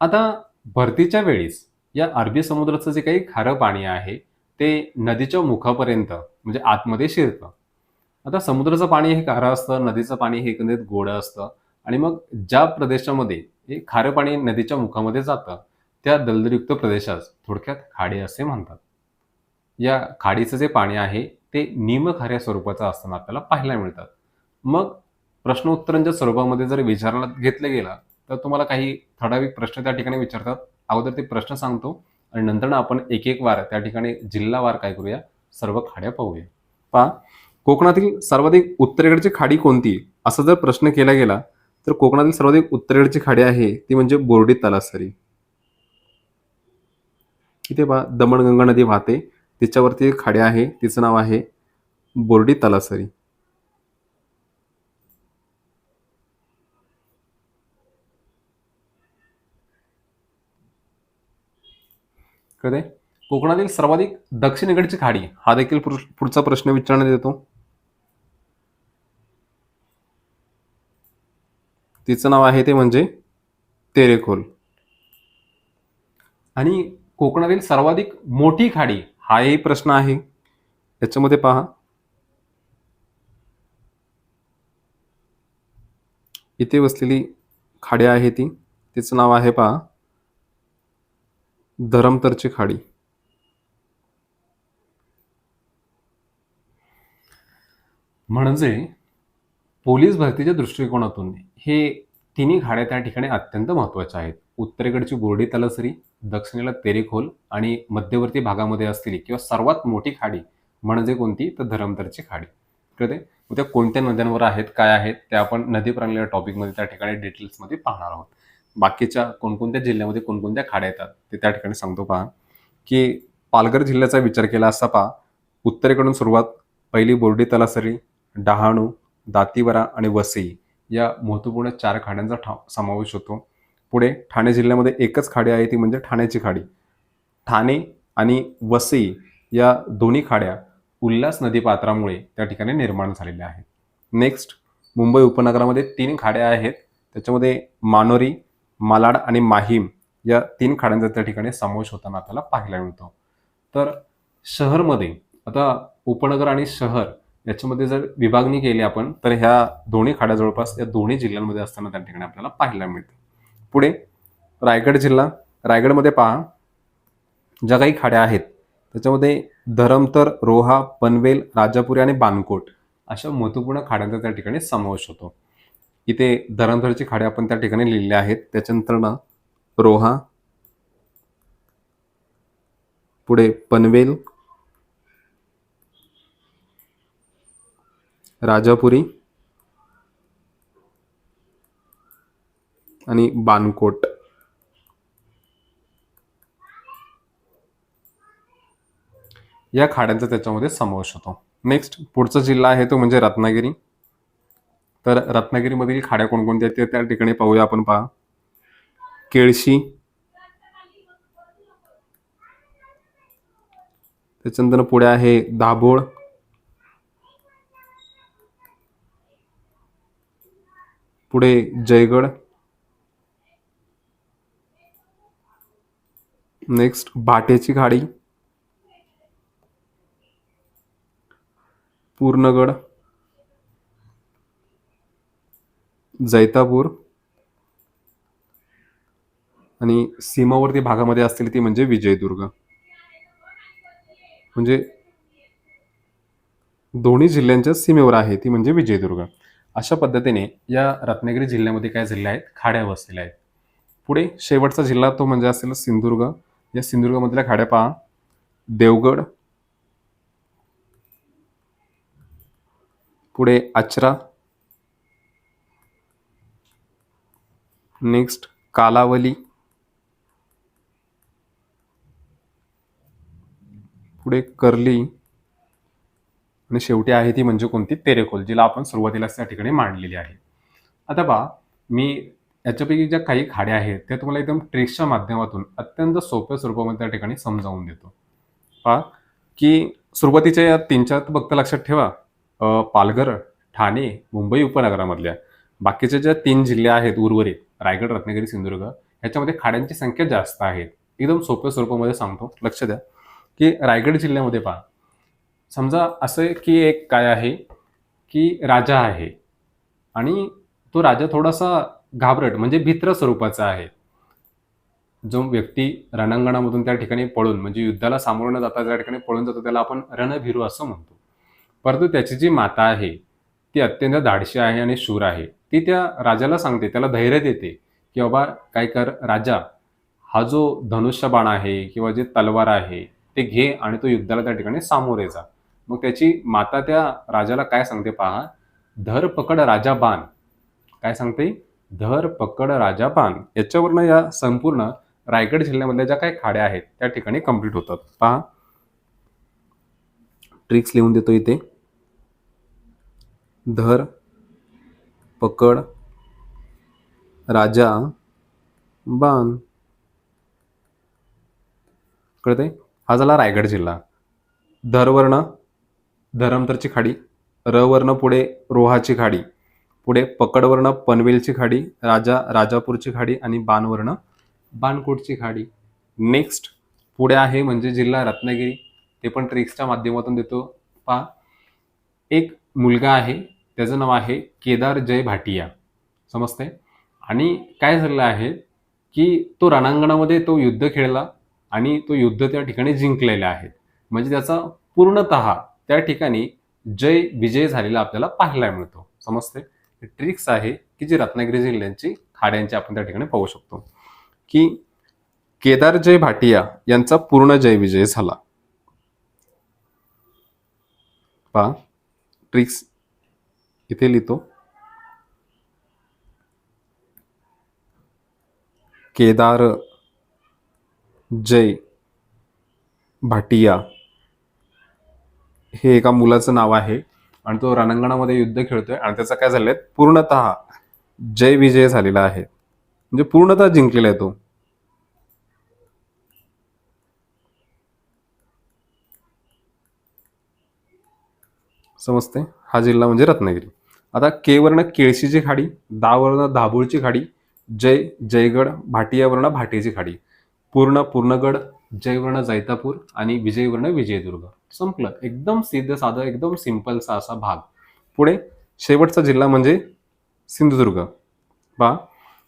Speaker 1: आता भरतीच्या वेळेस या अरबी समुद्राचं जे काही खारं पाणी आहे, ते नदीच्या मुखापर्यंत म्हणजे आतमध्ये शिरतं. आता समुद्राचं पाणी हे खारं असतं, नदीचं पाणी हे एकंदरीत गोडं असतं आणि मग ज्या प्रदेशामध्ये हे खारं पाणी नदीच्या मुखामध्ये जातं, त्या दलदलयुक्त प्रदेशास थोडक्यात खाडी असे म्हणतात. या खाडीचं जे पाणी आहे, ते निमखाऱ्या स्वरूपाचं असताना आपल्याला पाहायला मिळतात. मग प्रश्नोत्तरांच्या स्वरूपामध्ये जर विचारण्यात घेतलं गेलं, तर तुम्हाला काही ठराविक प्रश्न त्या ठिकाणी विचारतात. अगोदर ते प्रश्न सांगतो आणि नंतर आपण एक-एक वार त्या ठिकाणी जिल्हावार काय करूया, सर्व खाड्या पाहूया. पहा, कोकणातील सर्वाधिक उत्तरेकडची खाडी कोणती? असा जर प्रश्न केला गेला, तर कोकणातील सर्वाधिक उत्तरेकडची खाडी आहे ती म्हणजे बोर्डी तलासरी. इथे पहा दमणगंगा नदी वाहते. तिच्यावरती एक खाडी आहे, तिचं नाव आहे बोर्डी तलासरी. कळतंय? कोकणातील सर्वाधिक दक्षिणेकडची खाडी हा देखील पुढचा प्रश्न विचारण्यात येतो. तिचं नाव आहे ते म्हणजे तेरेखोल. आणि कोकणातील सर्वाधिक मोठी खाडी हाही प्रश्न आहे. याच्यामध्ये पहा, इथे वसलेली खाडी आहे ती, तिचं नाव आहे पहा धरमतरची खाडी. म्हणजे पोलीस भरतीच्या दृष्टिकोनातून हे तिन्ही खाड्या त्या ठिकाणी अत्यंत महत्त्वाच्या आहेत. उत्तरेकडची बोर्डी तलासरी, दक्षिणेला तेरेखोल आणि मध्यवर्ती भागामध्ये असलेली किंवा सर्वात मोठी खाडी म्हणजे कोणती? तर धरमतरची खाडी. कळते? मग त्या कोणत्या नद्यांवर आहेत, काय आहेत, त्या आपण नदी प्रणाली या टॉपिकमध्ये त्या ठिकाणी डिटेल्समध्ये पाहणार आहोत. बाकीच्या कोणकोणत्या जिल्ह्यामध्ये कोणकोणत्या खाड्या येतात ते त्या ठिकाणी सांगतो पहा, की पालघर जिल्ह्याचा विचार केला असता पहा, उत्तरेकडून सुरुवात पहिली बोर्डी तलासरी, डहाणू, दातीवरा आणि वसई या महत्त्वपूर्ण 4 खाड्यांचा समावेश होतो. पुढे ठाणे जिल्ह्यामध्ये एकच खाडी आहे ती म्हणजे ठाण्याची खाडी. ठाणे आणि वसई या दोन्ही खाड्या उल्हास नदीपात्रामुळे त्या ठिकाणी निर्माण झालेल्या आहेत. नेक्स्ट मुंबई उपनगरामध्ये 3 खाड्या आहेत. त्याच्यामध्ये मानोरी, मालाड आणि माहीम या 3 खाड्यांचा त्या ठिकाणी समावेश होताना आपल्याला पाहायला मिळतो. तर शहरमध्ये आता उपनगर आणि शहर याच्यामध्ये जर विभागणी केली आपण तर ह्या दोन्ही खाड्या जवळपास या दोन्ही जिल्ह्यांमध्ये असताना त्या ठिकाणी आपल्याला पाहायला मिळते. पुढे रायगड जिल्हा, रायगडमध्ये पहा ज्या काही खाड्या आहेत त्याच्यामध्ये धरमतर, रोहा, पनवेल, राजापुरी आणि बानकोट अशा महत्त्वपूर्ण खाड्यांचा त्या ठिकाणी समावेश होतो. इथे धरमतरची खाड्या आपण त्या ठिकाणी लिहिल्या आहेत. त्याच्यानंतर रोहा, पुढे पनवेल, राजापुरी आणि बानकोट. या खाड्यांचा त्याच्यामध्ये समावेश होतो. नेक्स्ट पुढचा जिल्हा आहे तो म्हणजे रत्नागिरी. तर रत्नागिरीमधील खाड्या कोणकोणत्या आहेत त्या ठिकाणी पाहूया आपण पहा. केळशी, त्याच्यानंतर पुढे आहे दाभोळ, पुढे जयगड, नेक्स्ट भाटेची खाडी, पूर्णगड, जैतापूर आणि सीमावर्ती भागामध्ये असलेली ती म्हणजे विजयदुर्ग. म्हणजे दोन्ही जिल्ह्यांच्या सीमेवर आहे ती म्हणजे विजयदुर्ग. अशा पद्धतीने या रत्नागिरी जिल्ह्यामध्ये काय झालेल्या आहेत, खाड्या वसलेल्या आहेत. पुढे शेवटचा जिल्हा तो म्हणजे असेल सिंधुदुर्ग. या सिंधुदुर्गमधल्या खाड्या पहा. देवगड, पुढे आचरा, नेक्स्ट कालावली, पुढे कर्ली आणि शेवटी आहे ती म्हणजे कोणती, तेरेखोल, जिला आपण सुरुवातीलाच त्या ठिकाणी मांडलेली आहे. आता पहा, मी याच्यापैकी ज्या काही खाड्या आहेत त्या तुम्हाला एकदम ट्रिक्सच्या माध्यमातून अत्यंत सोप्या स्वरूपामध्ये त्या ठिकाणी समजावून देतो. पहा की सुरुवातीच्या या 3-4 फक्त लक्षात ठेवा. पालघर, ठाणे, मुंबई उपनगरामधल्या बाकीच्या ज्या 3 जिल्हे आहेत उर्वरित रायगड, रत्नागिरी, सिंधुदुर्ग ह्याच्यामध्ये खाड्यांची संख्या जास्त आहे. एकदम सोप्या स्वरूपामध्ये सांगतो, लक्ष द्या. की रायगड जिल्ह्यामध्ये पहा, समजा असं की एक काय आहे की राजा आहे आणि तो राजा थोडासा घाबरट म्हणजे भित्र स्वरूपाचा आहे. जो व्यक्ती रणांगणामधून त्या ठिकाणी पळून म्हणजे युद्धाला सामोरं न जाता त्या ठिकाणी पळून जातो त्याला आपण रणभीरू असं म्हणतो. परंतु त्याची जी माता आहे ती अत्यंत धाडशी आहे आणि शूर आहे. ती त्या राजाला सांगते, त्याला धैर्य देते, की "बाबा काय कर राजा, हा जो धनुष्यबाण आहे किंवा जे तलवार आहे ते घे आणि तो युद्धाला त्या ठिकाणी सामोरे जा." मग त्याची माता त्या राजाला काय सांगते पहा, "धर पकड राजा बाण." काय सांगते? "धर पकड राजा बाण." याच्यावरनं या संपूर्ण रायगड जिल्ह्यामधल्या ज्या काही खाड्या आहेत त्या ठिकाणी कंप्लीट होतात. पहा, ट्रिक्स लिहून देतो इथे. धर पकड राजा बाण. कळतंय? हा झाला रायगड जिल्हा. धर वर्ण धरमतरची खाडी, र वर्ण पुढे रोहाची खाडी, पुढे पकड वर्ण पनवेलची खाडी, राजा राजापूरची खाडी आणि बाण वर्ण बाणकोटची खाडी. नेक्स्ट पुढे आहे म्हणजे जिल्हा रत्नागिरी. ते पण ट्रिक्सच्या माध्यमातून देतो. पहा, एक मुलगा आहे, त्याचं नाव आहे केदार जय भाटिया. समजतंय? आणि काय झालेलं आहे की तो रणांगणामध्ये तो युद्ध खेळला आणि तो युद्ध त्या ठिकाणी जिंकलेला आहे. म्हणजे त्याचा पूर्णतः त्या ठिकाणी विजय झालेला आपल्याला पाहायला मिळतो. समजतंय? ट्रिक्स आहे की जी रत्नागिरी जिल्ह्यांची खाड्यांची आपण त्या ठिकाणी पाहू शकतो की केदार जय भाटिया यांचा पूर्ण जयविजय झाला. पहा, ट्रिक्स इथे लिहितो. केदार जय भाटिया हे एका मुलाचं नाव आहे आणि तो रणांगणामध्ये युद्ध खेळतोय आणि त्याचा काय झालंय, पूर्णतः विजय झालेला आहे. म्हणजे पूर्णतः जिंकलेला आहे तो. समजते? हा जिल्हा म्हणजे रत्नागिरी. आता के वर्ण केळशीची खाडी, दा वर्ण दाभोळची खाडी, जयगड, भाटिया वर्ण भाटेची खाडी, पूर्णगड, जय वर्ण जैतापूर आणि विजय वर्ण विजयदुर्ग. संपलं. एकदम सीधं साधं, एकदम सिंपलचा असा भाग. पुढे शेवटचा जिल्हा म्हणजे सिंधुदुर्ग. पहा,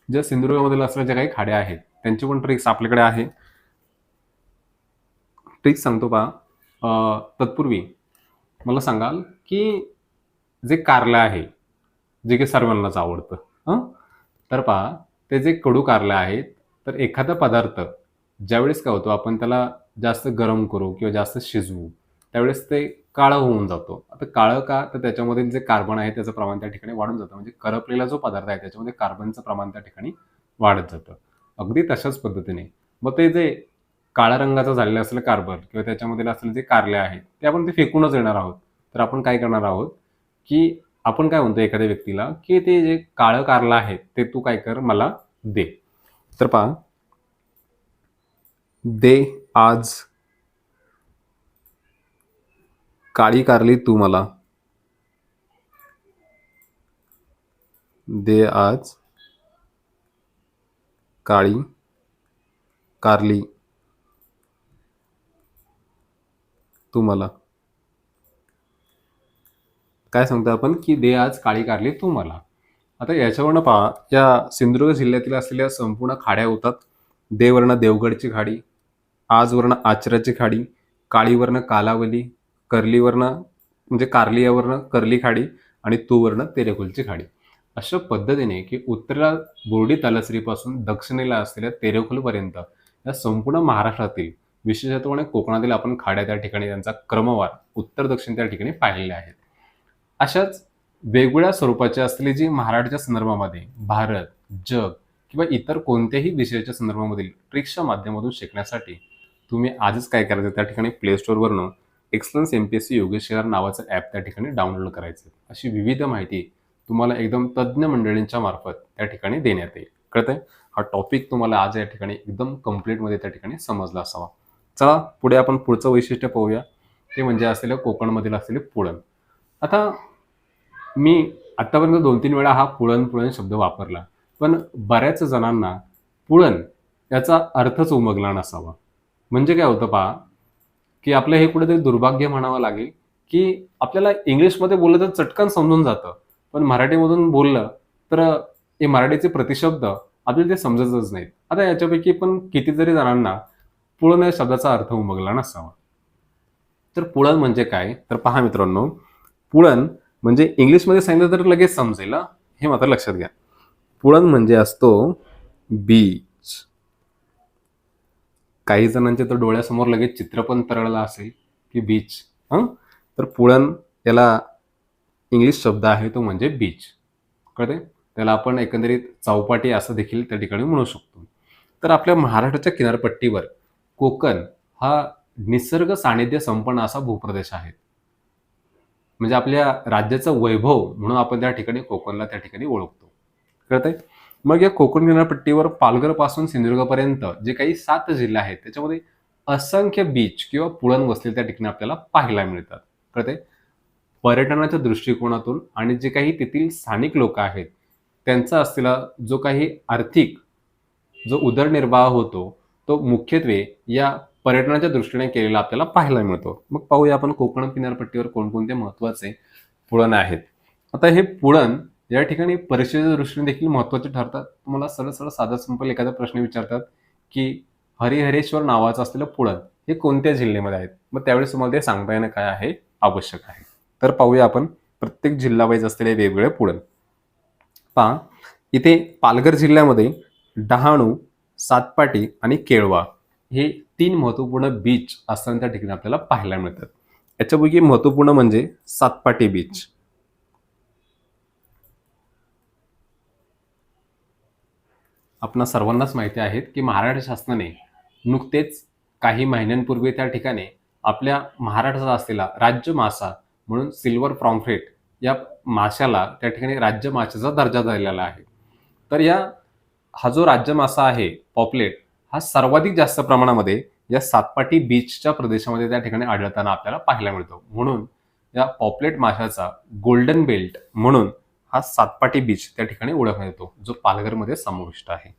Speaker 1: ज्या सिंधुदुर्गमधील असलेल्या ज्या काही खाड्या आहेत त्यांची पण ट्रिक्स आपल्याकडे आहे. ट्रिक्स सांगतो पहा. तत्पूर्वी मला सांगाल की जे कारलं आहे, जे की सर्वांनाच आवडतं, तर पहा, ते जे कडू कारलं आहेत, तर एखादा पदार्थ ज्यावेळेस काय होतो आपण त्याला जास्त गरम करू किंवा जास्त शिजवू त्यावेळेस ते काळं होऊन जातो. आता काळं का, तर त्याच्यामधील जे कार्बन आहे त्याचं प्रमाण त्या ठिकाणी वाढून जातं. म्हणजे करपलेला जो पदार्थ आहे त्याच्यामध्ये कार्बनचं प्रमाण त्या ठिकाणी वाढत जातं. अगदी तशाच पद्धतीने मग ते जे काळ्या रंगाचं झालेलं असलेलं कार्बन किंवा त्याच्यामध्ये असलेले जे कारले आहेत ते आपण ते फेकूनच येणार आहोत. तर आपण काय करणार आहोत की आपण काय म्हणतो एखाद्या व्यक्तीला की ते जे काळं कारलं आहे ते तू काय कर मला दे. तर पहा, दे आज काळी कारली तू मला. दे आज काळी कारली तू मला. काय सांगतो आपण की दे आज काळी कारली तू मला. आता याच्यावरनं पहा, या सिंधुदुर्ग जिल्ह्यातील असलेल्या संपूर्ण खाड्या होतात. देवर्ण देवगडची खाडी, आजवर्ण आचराची खाडी, काळीवर्ण कालावली, कर्लीवर्ण म्हणजे कार्लियावर्ण कर्ली खाडी आणि तुवर्ण तेरेखोलची खाडी. अशा पद्धतीने की उत्तरेला बोर्डी तलसरीपासून दक्षिणेला असलेल्या तेरेखोलपर्यंत या संपूर्ण महाराष्ट्रातील विशेषत्वाने कोकणातील आपण खाड्या त्या ठिकाणी त्यांचा क्रमवार उत्तर दक्षिण त्या ठिकाणी पाहिलेले आहेत. अशाच वेगवेगळ्या स्वरूपाची असलेली जी मराठीच्या संदर्भामध्ये भारत, जग किंवा इतर कोणत्याही विषयाच्या संदर्भामधील ट्रिक्सच्या माध्यमातून शिकण्यासाठी तुम्ही आजच काय करायचं, त्या ठिकाणी प्ले स्टोअरवरनं एक्सलन्स एमपीएससी योगेश्वर नावाचं ॲप त्या ठिकाणी डाउनलोड करायचं. अशी विविध माहिती तुम्हाला एकदम तज्ज्ञ मंडळींच्या मार्फत त्या ठिकाणी देण्यात येईल. कळतंय? हा टॉपिक तुम्हाला आज या ठिकाणी एकदम कंप्लीटमध्ये त्या ठिकाणी समजला असावा. चला पुढे आपण पुढचं वैशिष्ट्य पाहूया. ते म्हणजे असलेलं कोकणमधील असलेले पुळण. आता मी आत्तापर्यंत 2-3 वेळा हा पुळण शब्द वापरला. पण बऱ्याच जणांना पुळण याचा अर्थच उमगला नसावा. म्हणजे काय होतं पहा, की आपलं हे कुठेतरी दुर्भाग्य म्हणावं लागेल, की आपल्याला इंग्लिशमध्ये बोललं तर चटकन समजून जातं. पण मराठीमधून बोललं तर हे मराठीचे प्रतिशब्द आपल्याला ते समजतच नाहीत. आता याच्यापैकी पण कितीतरी जणांना पुळण या शब्दाचा अर्थ उमगला नसावा. तर पुळण म्हणजे काय? तर पहा मित्रांनो, पुळण म्हणजे इंग्लिशमध्ये सांगितलं तर लगेच समजेल हां. हे मात्र लक्षात घ्या. पुळण म्हणजे असतो बीच. काही जणांच्या तर डोळ्यासमोर लगेच चित्र पण तरळलं असेल की बीच. तर पुळण याला इंग्लिश शब्द आहे तो म्हणजे बीच. कळते? त्याला आपण एकंदरीत चौपाटी असं देखील त्या ठिकाणी म्हणू शकतो. तर आपल्या महाराष्ट्राच्या किनारपट्टीवर कोकण हा निसर्ग सानिध्य संपन्न असा भूप्रदेश आहे. म्हणजे आपल्या राज्याचं वैभव म्हणून आपण त्या ठिकाणी कोकणला त्या ठिकाणी ओळखतो. कळतंय? मग या कोकण किनारपट्टीवर पालघरपासून सिंधुदुर्गपर्यंत जे काही 7 जिल्हे आहेत त्याच्यामध्ये असंख्य बीच किंवा पुळण वसलेले त्या ठिकाणी आपल्याला पाहायला मिळतात. कळतंय? पर्यटनाच्या दृष्टिकोनातून आणि जे काही तेथील स्थानिक लोक आहेत त्यांचा असलेला जो काही आर्थिक जो उदरनिर्वाह होतो तो मुख्यत्वे या पर्यटनाच्या दृष्टीने केलेला आपल्याला पाहायला मिळतो. मग पाहूया आपण कोकण किनारपट्टीवर कोणकोणते महत्त्वाचे पुळण आहेत. आता हे पुळण या ठिकाणी परीक्षेच्या दृष्टीने देखील महत्त्वाचे ठरतात. तुम्हाला सरळ सरळ साधा सिंपल एखादा प्रश्न विचारतात की हरिहरेश्वर नावाचं असलेलं पुळण हे कोणत्या जिल्ह्यामध्ये आहेत? मग त्यावेळेस तुम्हाला ते सांगता येणं काय आहे आवश्यक आहे. तर पाहूया आपण प्रत्येक जिल्हा वाईज असलेले वेगवेगळे पुळण. पहा इथे पालघर जिल्ह्यामध्ये डहाणू, सातपाटी आणि केळवा हे 3 महत्त्वपूर्ण बीच असताना त्या ठिकाणी आपल्याला पाहायला मिळतात. याच्यापैकी महत्त्वपूर्ण म्हणजे सातपाटी बीच. आपणा सर्वांनाच माहिती आहे की महाराष्ट्र शासनाने नुकतेच काही महिन्यांपूर्वी त्या ठिकाणी आपल्या महाराष्ट्राचा असलेला राज्य मासा म्हणून सिल्वर प्रॉम्फ्रेट या माशाला त्या ठिकाणी राज्य माशाचा दर्जा दिलेला आहे. तर हा जो राज्य मासा आहे पॉपलेट हा सर्वाधिक जास्त प्रमाणामध्ये या सातपाटी बीचच्या प्रदेशामध्ये त्या ठिकाणी आढळताना आपल्याला पाहायला मिळतो. म्हणून या पॉपलेट माशाचा गोल्डन बेल्ट म्हणून हा सातपाटी बीच त्या ठिकाणी ओळखण्यात येतो, जो पालघरमध्ये समाविष्ट आहे.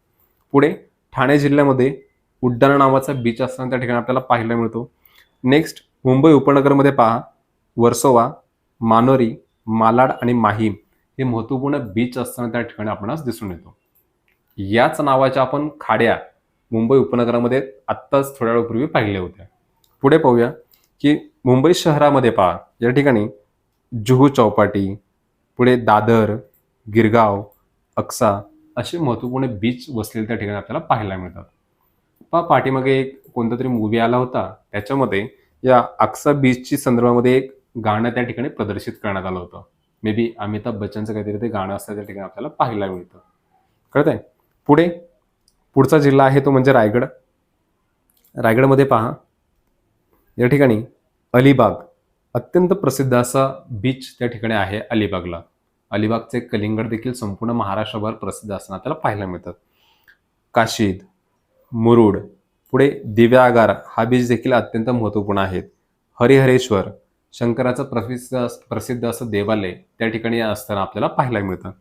Speaker 1: पुढे ठाणे जिल्ह्यामध्ये उड्डाणा नावाचा बीच असताना त्या ठिकाणी आपल्याला पाहायला मिळतो. नेक्स्ट मुंबई उपनगरमध्ये पहा वर्सोवा, मानोरी, मालाड आणि माहीम हे महत्त्वपूर्ण बीच असताना त्या ठिकाणी आपणास दिसून येतो. याच नावाच्या आपण खाड्या मुंबई उपनगरामध्ये आत्ताच थोड्या वेळापूर्वी पाहिल्या होत्या. पुढे पाहूया की मुंबई शहरामध्ये पहा या ठिकाणी जुहू चौपाटी, पुढे दादर, गिरगाव, अक्सा असे महत्त्वपूर्ण बीच वसलेले त्या ठिकाणी आपल्याला पाहायला मिळतात. पहा पाठीमागे एक कोणता तरी मूवी आला होता त्याच्यामध्ये या अक्सा बीचची संदर्भामध्ये एक गाणं त्या ठिकाणी प्रदर्शित करण्यात आलं होतं. मे बी अमिताभ बच्चनचं काहीतरी ते गाणं असतं त्या ठिकाणी आपल्याला पाहायला मिळतं. कळतंय? पुढे पुढचा जिल्हा आहे तो म्हणजे रायगड. रायगडमध्ये पहा या ठिकाणी अलिबाग अत्यंत प्रसिद्ध असा बीच त्या ठिकाणी आहे अलिबागला. अलिबागचे कलिंगड देखील संपूर्ण महाराष्ट्रभर प्रसिद्ध असताना आपल्याला पाहायला मिळतात. काशीद, मुरुड, पुढे दिव्यागार हा बीच देखील अत्यंत महत्त्वपूर्ण आहेत. हरिहरेश्वर शंकराचं प्रसिद्ध असं देवालय त्या ठिकाणी असताना आपल्याला पाहायला मिळतं.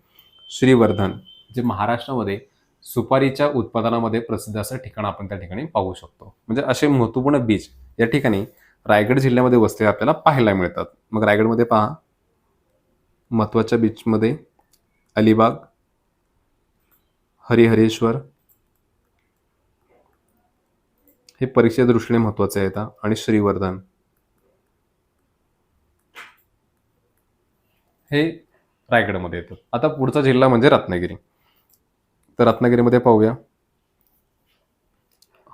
Speaker 1: श्रीवर्धन जे महाराष्ट्रामध्ये सुपारीच्या उत्पादनामध्ये प्रसिद्ध असं ठिकाण आपण त्या ठिकाणी पाहू शकतो. म्हणजे असे महत्त्वपूर्ण बीच या ठिकाणी रायगड जिल्ह्यामध्ये वसलेले आपल्याला पाहायला मिळतात. मग रायगडमध्ये पहा महत्त्वाच्या बीचमध्ये अलिबाग, हरिहरेश्वर हे परीक्षेच्या दृष्टीने महत्त्वाचे येतात आणि श्रीवर्धन हे रायगडमध्ये येतं. आता पुढचा जिल्हा म्हणजे रत्नागिरी. तर रत्नागिरीमध्ये पाहूया,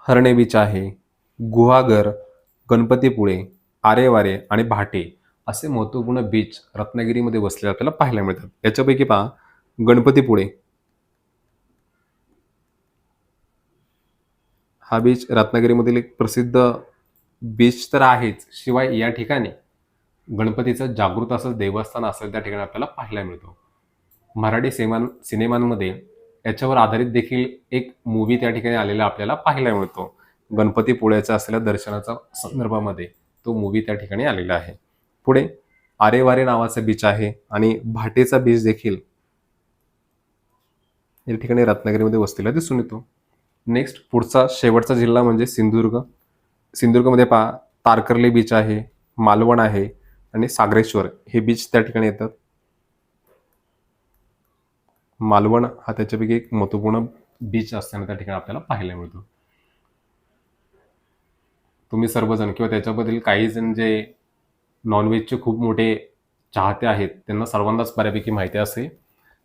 Speaker 1: हर्णे बीच आहे, गुहागर, गणपतीपुळे, आरेवारे आणि भाटे असे महत्त्वपूर्ण बीच रत्नागिरीमध्ये वसलेले आपल्याला पाहायला मिळतात. याच्यापैकी पहा, गणपतीपुळे हा बीच रत्नागिरीमधील एक प्रसिद्ध बीच तर आहेच, शिवाय या ठिकाणी गणपतीचं जागृत असं देवस्थान असेल त्या ठिकाणी आपल्याला पाहायला मिळतो. मराठी सिनेमांमध्ये याच्यावर आधारित देखील एक मूव्ही त्या ठिकाणी आलेला आपल्याला पाहायला मिळतो. गणपतीपुळ्याच्या असलेल्या दर्शनाच्या संदर्भामध्ये तो मूव्ही त्या ठिकाणी आलेला आहे. पुढे आरेवारे नावाचा बीच आहे आणि भाटेचा बीच देखील या ठिकाणी रत्नागिरीमध्ये वसलेला दिसून येतो. नेक्स्ट पुढचा शेवटचा जिल्हा म्हणजे सिंधुदुर्ग. सिंधुदुर्गमध्ये पहा, तारकर्ली बीच आहे, मालवण आहे आणि सागरेश्वर हे बीच त्या ठिकाणी येतात. मालवण हा त्याच्यापैकी एक महत्त्वपूर्ण बीच असताना त्या ठिकाणी आपल्याला पाहायला मिळतो. तुम्ही सर्वजण किंवा त्याच्याबद्दल काही जण जे नॉनव्हेजचे खूप मोठे चाहते आहेत, त्यांना सर्वांनाच बऱ्यापैकी माहिती असेल.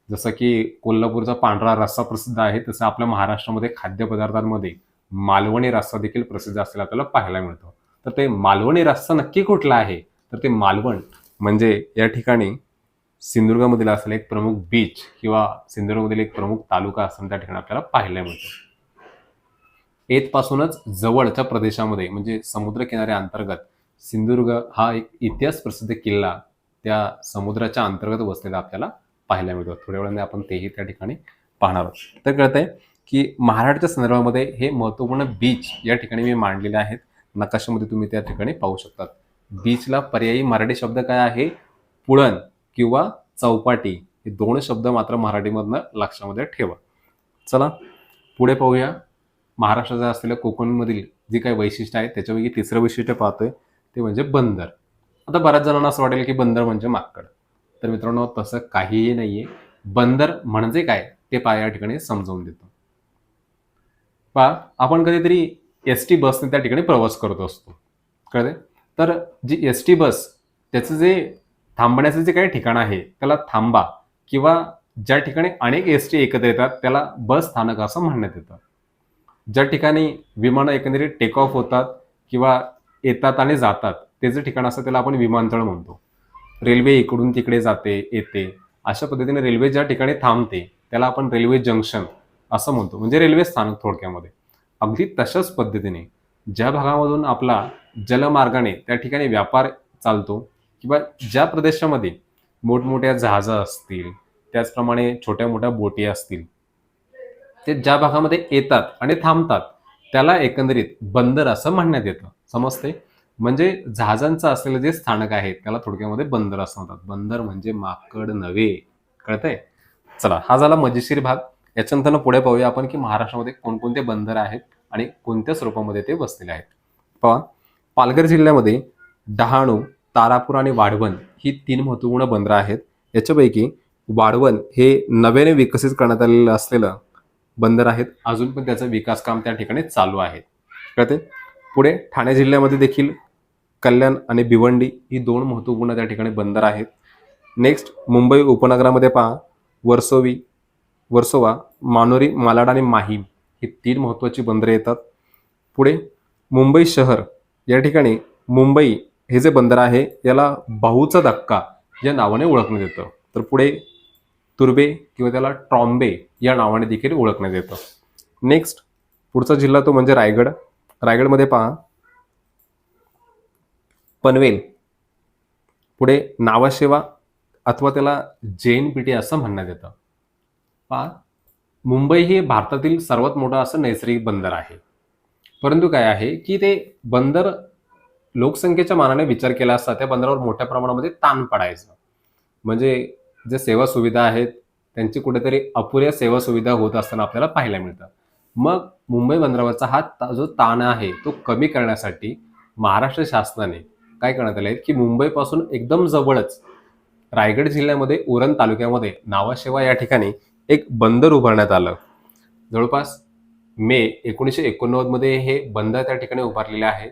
Speaker 1: जसं की कोल्हापूरचा पांढरा रस्सा प्रसिद्ध आहे, तसं आपल्या महाराष्ट्रामध्ये खाद्यपदार्थांमध्ये मालवणी रस्सा देखील प्रसिद्ध असलेला आपल्याला पाहायला मिळतो. तर ते मालवणी रस्सा नक्की कुठला आहे? तर ते मालवण म्हणजे या ठिकाणी सिंधुदुर्गामधील असलेला एक प्रमुख बीच किंवा सिंधुदुर्गमधील एक प्रमुख तालुका असताना त्या ठिकाणी आपल्याला पाहायला मिळतो. येथपासूनच जवळच्या प्रदेशामध्ये म्हणजे समुद्रकिनाऱ्या अंतर्गत सिंधुदुर्ग हा एक इतिहास प्रसिद्ध किल्ला त्या समुद्राच्या अंतर्गत वसलेला आपल्याला पाहायला मिळतो. थोड्या वेळाने आपण तेही त्या ठिकाणी पाहणार आहोत. तर कळतंय की महाराष्ट्राच्या संदर्भामध्ये हे महत्त्वपूर्ण बीच या ठिकाणी मी मांडलेले आहेत. नकाशामध्ये तुम्ही त्या ठिकाणी पाहू शकतात. बीचला पर्यायी मराठी शब्द काय आहे? पुळण किंवा चौपाटी हे दोन शब्द मात्र मराठीमधनं लक्षामध्ये ठेवा. चला पुढे पाहूया. महाराष्ट्राचं असलेल्या कोकणमधील जी काही वैशिष्ट्य आहे त्याच्यापैकी तिसरं वैशिष्ट्य पाहतोय ते म्हणजे बंदर. आता बऱ्याच जणांना असं वाटेल की बंदर म्हणजे माकड. तर मित्रांनो, तसं काहीही नाहीये. बंदर म्हणजे काय ते या ठिकाणी समजावून देतो. पहा, आपण कधीतरी एस टी बसने त्या ठिकाणी प्रवास करत असतो, कळले. तर जी एस टी बस त्याचं जे थांबण्याचं जे काही ठिकाण आहे त्याला थांबा किंवा ज्या ठिकाणी अनेक एस टी एकत्र येतात त्याला बस स्थानक असं म्हणण्यात येतं. ज्या ठिकाणी विमानं एकंदरीत टेक ऑफ होतात किंवा येतात आणि जातात ते जे ठिकाण असतं त्याला आपण विमानतळ म्हणतो. रेल्वे इकडून तिकडे जाते येते अशा पद्धतीने रेल्वे ज्या ठिकाणी थांबते त्याला आपण रेल्वे जंक्शन असं म्हणतो, म्हणजे रेल्वे स्थानक थोडक्यामध्ये. अगदी तशाच पद्धतीने ज्या भागामधून आपला जलमार्गाने त्या ठिकाणी व्यापार चालतो किंवा ज्या प्रदेशामध्ये मोठमोठ्या जहाजं असतील, त्याचप्रमाणे छोट्या मोठ्या बोटी असतील, ते ज्या भागामध्ये येतात आणि थांबतात त्याला एकंदरीत बंदर असं म्हणण्यात येतं. समजते? म्हणजे जहाजांचं असलेलं जे स्थानक आहे त्याला थोडक्यामध्ये बंदर असं म्हणतात. बंदर म्हणजे माकड नव्हे. कळतंय? चला, हा झाला मजेशीर भाग. याच्यानंतर पुढे पाहूया आपण की महाराष्ट्रामध्ये कोणकोणते बंदर आहेत आणि कोणत्या स्वरूपामध्ये ते बसलेले आहेत. पहा, पालघर जिल्ह्यामध्ये डहाणू, तारापूर आणि वाढवण ही 3 महत्त्वपूर्ण बंदरं आहेत. याच्यापैकी वाढवण हे नव्याने विकसित करण्यात आलेलं असलेलं बंदर आहेत. अजून पण त्याचं विकास काम त्या ठिकाणी चालू आहे. कळते? पुढे ठाणे जिल्ह्यामध्ये देखील कल्याण आणि भिवंडी ही 2 महत्त्वपूर्ण त्या ठिकाणी बंदर आहेत. नेक्स्ट मुंबई उपनगरामध्ये पहा, वर्सोवा, मानोरी, मालाड आणि माहीम ही 3 महत्त्वाची बंदरे येतात. पुढे मुंबई शहर या ठिकाणी मुंबई हे जे बंदर आहे याला बाहूचा धक्का या नावाने ओळखण्यात येतं. तर पुढे तुर्बे किंवा त्याला ट्रॉम्बे या नावाने देखील ओळखण्यात येतं. नेक्स्ट पुढचा जिल्हा तो म्हणजे रायगड. रायगडमध्ये पहा, पनवेल, पुढे नावाशेवा अथवा त्याला जैन पेठी असं म्हणण्यात येतं. पहा, मुंबई हे भारतातील सर्वात मोठं असं नैसर्गिक बंदर आहे. परंतु काय आहे की ते बंदर लोकसंख्येच्या मानाने विचार केला असता त्या बंदरावर मोठ्या प्रमाणामध्ये ताण पडायचं. म्हणजे जे सेवा सुविधा आहेत त्यांची कुठेतरी अपुऱ्या सेवा सुविधा होत असताना आपल्याला पाहायला मिळतं. मग मुंबई बंदरावरचा हा जो ताण आहे तो कमी करण्यासाठी महाराष्ट्र शासनाने काय करण्यात आले की मुंबईपासून एकदम जवळच रायगड जिल्ह्यामध्ये उरण तालुक्यामध्ये नावाशेवा या ठिकाणी एक बंदर उभारण्यात आलं. जवळपास मे 1989 मध्ये हे बंदर त्या ठिकाणी उभारलेले आहे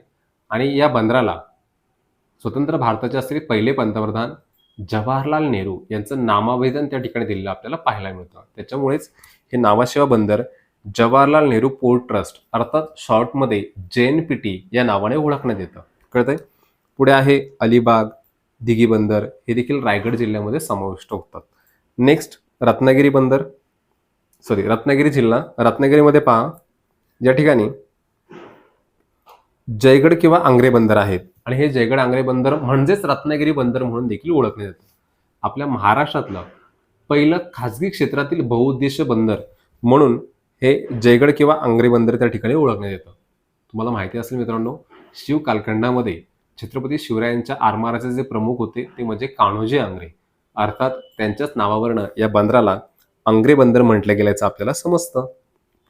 Speaker 1: आणि या बंदराला स्वतंत्र भारताचे असलेले पहिले पंतप्रधान जवाहरलाल नेहरू यांचं नामावेदन त्या ठिकाणी दिलेलं आपल्याला पाहायला मिळतं. त्याच्यामुळेच हे नावाशिवा बंदर जवाहरलाल नेहरू पोर्ट ट्रस्ट अर्थात शॉर्टमध्ये JNPT या नावाने ओळखण्यात येतं. कळतंय? पुढे आहे अलिबाग, दिघी बंदर हे देखील रायगड जिल्ह्यामध्ये समाविष्ट होतात. नेक्स्ट रत्नागिरी बंदर, रत्नागिरी जिल्हा. रत्नागिरीमध्ये पहा या ठिकाणी जयगड किंवा आंग्रे बंदर आहेत आणि हे जयगड आंग्रे बंदर म्हणजेच रत्नागिरी बंदर म्हणून देखील ओळखले जाते. आपल्या महाराष्ट्रातलं पहिलं खाजगी क्षेत्रातील बहुउद्देशीय बंदर म्हणून हे जयगड किंवा आंग्रे बंदर त्या ठिकाणी ओळखण्यात येतं. तुम्हाला माहिती असेल मित्रांनो, शिव कालखंडामध्ये छत्रपती शिवरायांच्या आरमाराचे जे प्रमुख होते ते म्हणजे कान्होजी आंग्रे. अर्थात त्यांच्याच नावावरनं या बंदराला आंग्रे बंदर म्हटलं गेल्याचं आपल्याला समजतं.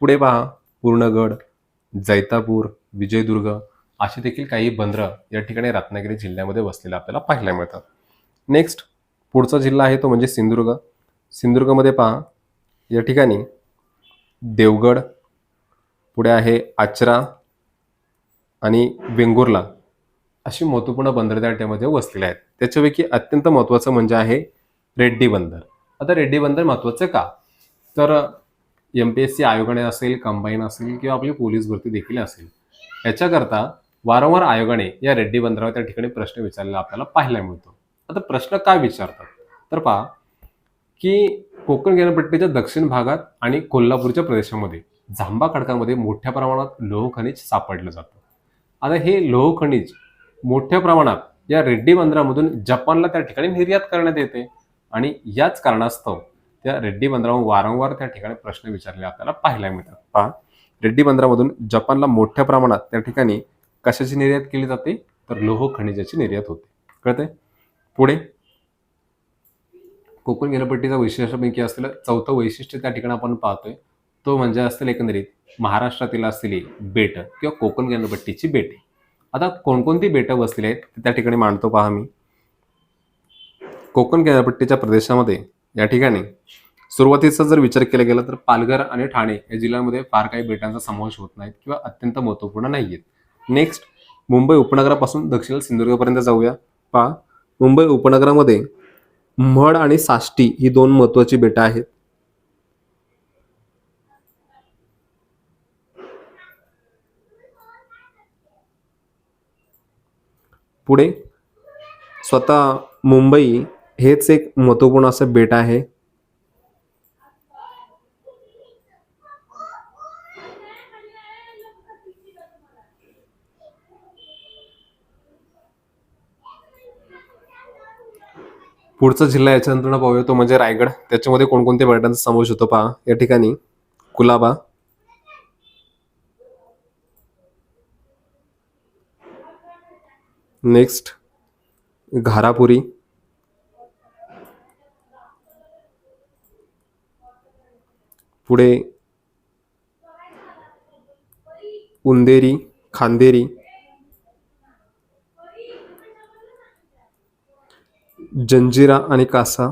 Speaker 1: पुढे पहा पूर्णगड, जैतापूर, विजयदुर्ग अशी देखील काही बंदरं या ठिकाणी रत्नागिरी जिल्ह्यामध्ये वसलेले आपल्याला पाहायला मिळतात. नेक्स्ट पुढचा जिल्हा आहे तो म्हणजे सिंधुदुर्ग. सिंधुदुर्गमध्ये पहा या ठिकाणी देवगड, पुढे आहे आचरा आणि वेंगुर्ला अशी महत्त्वपूर्ण बंदरं त्या ठिकाणी वसलेली आहेत. त्याच्यापैकी अत्यंत महत्त्वाचं म्हणजे आहे रेड्डी बंदर. आता रेड्डी बंदर महत्त्वाचं का? तर MPSC आयोगाने असेल, कंबाईन असेल किंवा आपली पोलीस भरती देखील असेल, याच्याकरता वारंवार आयोगाने या रेड्डी बंदरावर त्या ठिकाणी प्रश्न विचारलेला आपल्याला पाहायला मिळतो. आता प्रश्न काय विचारतात? तर पहा की कोकण किनारपट्टीच्या दक्षिण भागात आणि कोल्हापूरच्या प्रदेशामध्ये जांभा खडकामध्ये मोठ्या प्रमाणात लोह खनिज सापडलं जातं. आता हे लोह खनिज मोठ्या प्रमाणात या रेड्डी बंदरामधून जपानला त्या ठिकाणी निर्यात करण्यात येते आणि याच कारणास्तव त्या रेड्डी बंदरावर वारंवार त्या ठिकाणी प्रश्न विचारले आपल्याला पाहायला मिळतात. पहा रेड्डी बंदरामधून जपानला मोठ्या प्रमाणात त्या ठिकाणी कशाची निर्यात केली जाते? तर लोह खनिजाची निर्यात होते. कळते? पुढे कोकण किनारपट्टीचा वैशिष्ट्यापैकी असलेलं चौथं वैशिष्ट्य त्या ठिकाणी आपण पाहतोय तो म्हणजे असतील एकंदरीत महाराष्ट्रातील असलेली बेटं किंवा कोकण किनारपट्टीची बेटे. आता कोणकोणती बेटं वसलेली आहेत ते त्या ठिकाणी मांडतो पहा मी. कोकण किनारपट्टीच्या प्रदेशामध्ये या ठिकाणी सुरुवातीचा जर विचार केला गेला तर पालघर आणि ठाणे या जिल्ह्यांमध्ये फार काही बेटांचा समावेश होत नाही किंवा अत्यंत महत्त्वपूर्ण नाही आहेत. नेक्स्ट मुंबई उपनगरापासून दक्षिण सिंधुदुर्गपर्यंत जाऊया. पहा मुंबई उपनगरामध्ये म्हड आणि साष्टी ही दोन महत्त्वाची बेटं आहेत. पुढे स्वतः मुंबई हेच एक महत्त्वपूर्ण असं बेट आहे. पुढचा जिल्हा याच्यानंतर पाहूया तो म्हणजे रायगड. त्याच्यामध्ये कोणकोणत्या बेटांचा समावेश होतो पहा या ठिकाणी कुलाबा, नेक्स्ट घारापुरी, पुढे उंदेरी, खांदेरी, जंजिरा आणि कासा,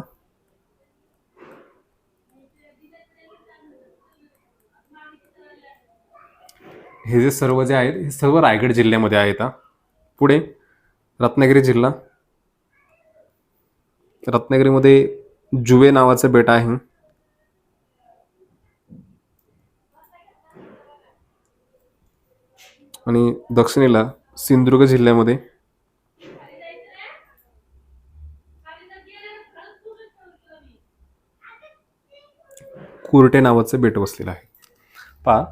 Speaker 1: हे जे सर्व जे आहेत हे सर्व रायगड जिल्ह्यामध्ये आहेत. पुढे रत्नागिरी जिल्हा. रत्नागिरीमध्ये जुवे नावाचं बेट आहे. आणि दक्षिणेला सिंधुदुर्ग जिल्ह्यामध्ये कुर्टे नावाचं बेट वसलेलं आहे. पहा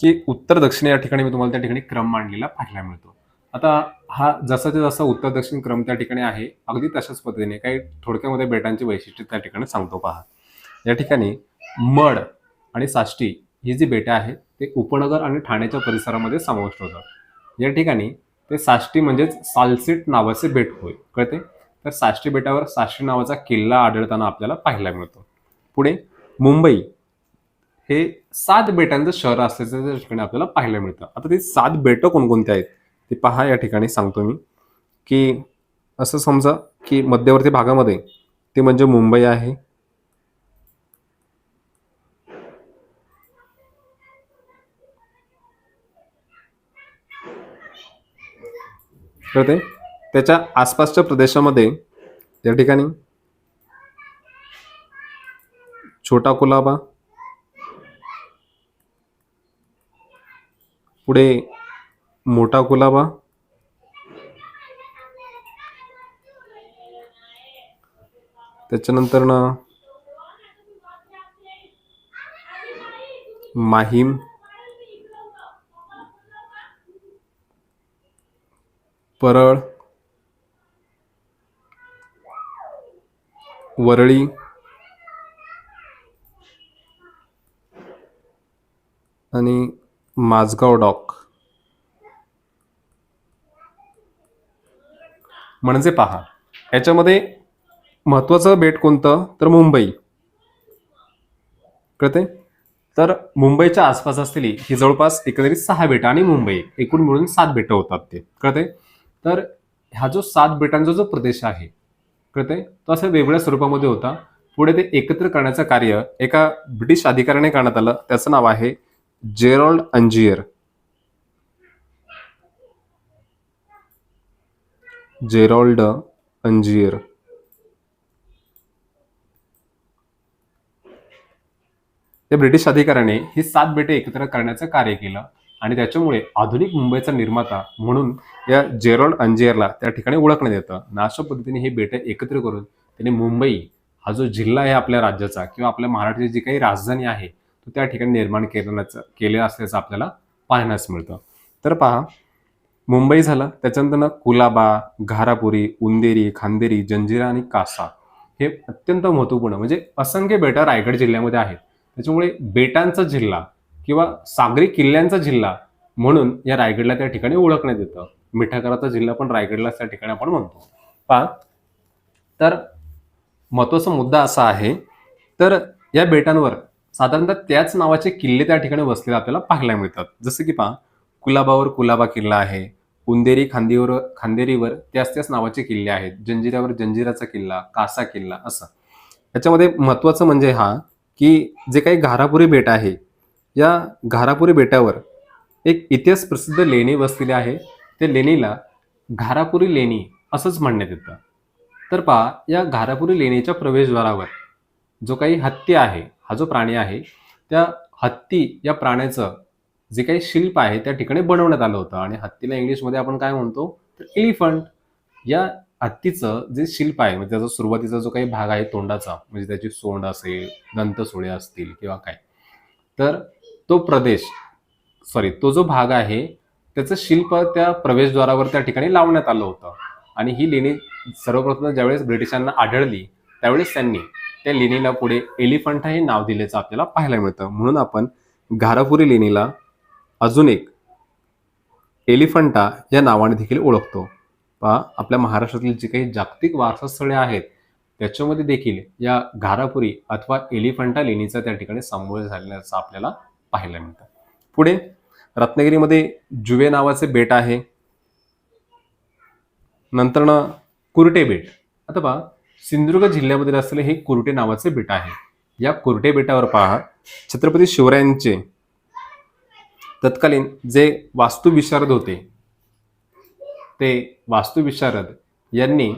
Speaker 1: की उत्तर दक्षिण या ठिकाणी मी तुम्हाला त्या ठिकाणी क्रम मांडलेला पाहायला मिळतो. आता हा जसाच्या जसा उत्तर दक्षिण क्रम त्या ठिकाणी आहे अगदी तशाच पद्धतीने काही थोडक्यामध्ये बेटांची वैशिष्ट्ये त्या ठिकाणी सांगतो पहा. या ठिकाणी मड आणि साष्टी ही जी बेटे आहेत ते उपनगर आणि ठाण्याच्या परिसरामध्ये समाविष्ट होतात. या ठिकाणी ते साष्टी म्हणजेच सालसेट नावाचे बेट होय. कळते? तर साष्टी बेटावर साष्टी नावाचा किल्ला आढळताना आपल्याला पाहायला मिळतो. पुढे मुंबई हे 7 बेटांचं शहर असल्याचं त्या ठिकाणी आपल्याला पाहायला मिळतं. आता ती 7 बेटं कोणकोणती आहेत ते पहा या ठिकाणी सांगतो मी. की असं समजा की मध्यवर्ती भागामध्ये ते म्हणजे मुंबई आहे, तर ते त्याच्या आसपासच्या प्रदेशामध्ये या ठिकाणी छोटा कुलाबा, पुढे मोठा कुलाबा, त्याच्यानंतर ना माहीम, परळ, वरळी, आणि माझगाव डॉक. म्हणजे पहा, याच्यामध्ये महत्वाचं बेट कोणतं, तर मुंबई. कळते. तर मुंबईच्या आसपास असलेली ही जवळपास एकंदरीत 6 बेटं आणि मुंबई एकूण मिळून 7 बेटं होतात ते. कळते. तर हा जो 7 बेटांचा जो प्रदेश आहे, कळते, तो अशा वेगवेगळ्या स्वरूपामध्ये होता. पुढे ते एकत्र करण्याचं कार्य एका ब्रिटिश अधिकाऱ्याने करण्यात आलं. त्याचं नाव आहे जेरॉल्ड अंजियर. जेरॉल्ड अंजियर. त्या ब्रिटिश अधिकाऱ्याने ही 7 बेटे एकत्र करण्याचं कार्य केलं आणि त्याच्यामुळे आधुनिक मुंबईचा निर्माता म्हणून या जेरॉल्ड अंजियरला त्या ठिकाणी ओळखण्यात येतं. आणि अशा पद्धतीने हे बेटे एकत्र करून त्यांनी मुंबई हा जो जिल्हा आहे आपल्या राज्याचा किंवा आपल्या महाराष्ट्राची जी काही राजधानी आहे तो त्या ठिकाणी निर्माण केलं असल्याचं आपल्याला पाहण्यास मिळतं. तर पहा, मुंबई झालं, त्याच्यानंतर ना कुलाबा, घारापुरी, उंदेरी, खांदेरी, जंजिरा आणि कासा हे अत्यंत महत्वपूर्ण म्हणजे असंख्य बेटा रायगड जिल्ह्यामध्ये आहेत. त्याच्यामुळे बेटांचा जिल्हा किंवा सागरी किल्ल्यांचा जिल्हा म्हणून या रायगडला त्या ठिकाणी ओळखण्यात येतं. मिठागराचा जिल्हा पण रायगडला त्या ठिकाणी आपण म्हणतो. पहा, तर महत्वाचा मुद्दा असा आहे, तर या बेटांवर साधारणतः त्याच नावाचे किल्ले त्या ठिकाणी वसलेले आपल्याला पाहायला मिळतात. जसं की पहा, कुलाबावर कुलाबा किल्ला आहे, उंदेरी खांदेरीवर त्याच नावाचे किल्ले आहेत, जंजिऱ्यावर जंजिराचा किल्ला, कासा किल्ला असं. याच्यामध्ये महत्वाचं म्हणजे हा की जे काही घारापुरी बेट आहे, या घारापुरी बेटावर एक इतिहास प्रसिद्ध लेणी वसलेली आहे. त्या लेणीला घारापुरी लेणी असंच म्हणण्यात येतं. तर पहा, या घारापुरी लेणीच्या प्रवेशद्वारावर जो काही हत्ती आहे, हा जो प्राणी आहे, त्या हत्ती या प्राण्याचं जे काही शिल्प आहे त्या ठिकाणी बनवण्यात आलं होतं. आणि हत्तीला इंग्लिशमध्ये आपण काय म्हणतो, तर एलिफंट. या हत्तीचं जे शिल्प आहे म्हणजे त्याचा सुरुवातीचा जो काही भाग आहे तोंडाचा, म्हणजे त्याची सोंड असेल, दंतसुळे असतील किंवा काय, तर तो प्रदेश तो जो भाग आहे त्याचं शिल्प त्या प्रवेशद्वारावर त्या ठिकाणी लावण्यात आलं होतं. आणि ही लेणी सर्वप्रथम ज्यावेळेस ब्रिटिशांना आढळली त्यावेळेस त्यांनी त्या लेणीला पुढे एलिफंटा हे नाव दिल्याचं आपल्याला पाहायला मिळतं. म्हणून आपण घारापुरी लेणीला अजून एक एलिफंटा या नावाने देखील ओळखतो. पहा, आपल्या महाराष्ट्रातील जी काही जागतिक वारसा स्थळे आहेत त्याच्यामध्ये देखील या घारापुरी अथवा एलिफंटा लेणीचा त्या ठिकाणी समावेश झाल्याचं आपल्याला पाहायला मिळतं. पुढे रत्नागिरीमध्ये जुवे नावाचे बेट आहे. नंतर ना कुरटे बेट. आता पहा, सिंधुदुर्ग जिल्ह्यामध्ये असलेले हे कुरटे नावाचे बेट आहे. या कुरटे बेटावर पहा, छत्रपती शिवरायांचे तत्कालीन जे वास्तुविशारद होते ते वास्तुविशारद यांनी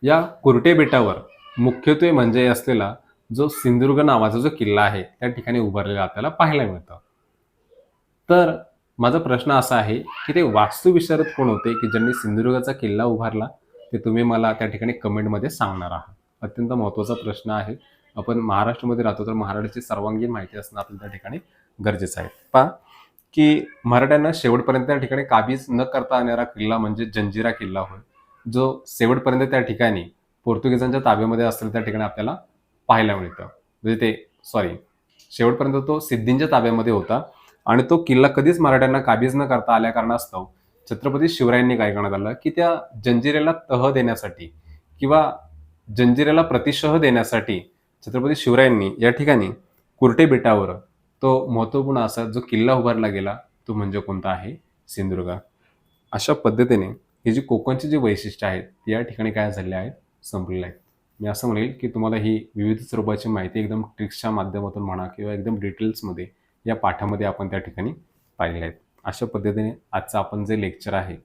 Speaker 1: या कुरटे बेटावर मुख्यत्वे म्हणजे असलेला जो सिंधुदुर्ग नावाचा जो किल्ला आहे त्या ठिकाणी उभारलेला आपल्याला पाहायला मिळतं. तर माझा प्रश्न असा आहे की ते वास्तुविशारद कोण होते की ज्यांनी सिंधुदुर्गाचा किल्ला उभारला, ते तुम्ही मला त्या ठिकाणी कमेंटमध्ये सांगणार आहात. अत्यंत महत्त्वाचा प्रश्न आहे. आपण महाराष्ट्रामध्ये राहतो तर महाराष्ट्राची सर्वांगीण माहिती असणं आपल्याला त्या ठिकाणी गरजेचं आहे. पहा की मराठ्यांना शेवटपर्यंत त्या ठिकाणी काबीज न करता येणारा किल्ला म्हणजे जंजिरा किल्ला होय, जो शेवटपर्यंत त्या ठिकाणी पोर्तुगीजांच्या ताब्यामध्ये असलेल्या त्या ठिकाणी आपल्याला पाहायला मिळतं. म्हणजे शेवटपर्यंत तो सिद्धींच्या ताब्यामध्ये होता आणि तो किल्ला कधीच मराठ्यांना काबीज न करता आल्या कारणास्तव छत्रपती शिवरायांनी काय करण्यात आलं की त्या जंजिरेला तह देण्यासाठी किंवा जंजिरेला प्रतिशह देण्यासाठी छत्रपती शिवरायांनी या ठिकाणी कुरटे बेटावर तो महत्त्वपूर्ण असा जो किल्ला उभारला गेला तो म्हणजे कोणता आहे, सिंधुदुर्ग. अशा पद्धतीने ही जी कोकणची जी वैशिष्ट्य आहेत ती या ठिकाणी काय झालेली आहेत, संपलेली आहेत. मी असं म्हणेल की तुम्हाला ही विविध स्वरूपाची माहिती एकदम ट्रिक्सच्या माध्यमातून म्हणा किंवा एकदम डिटेल्समध्ये या पाठामध्ये आपण त्या ठिकाणी पाहिलेले आहेत. अशा पद्धतीने आजचं आपण जे लेक्चर आहे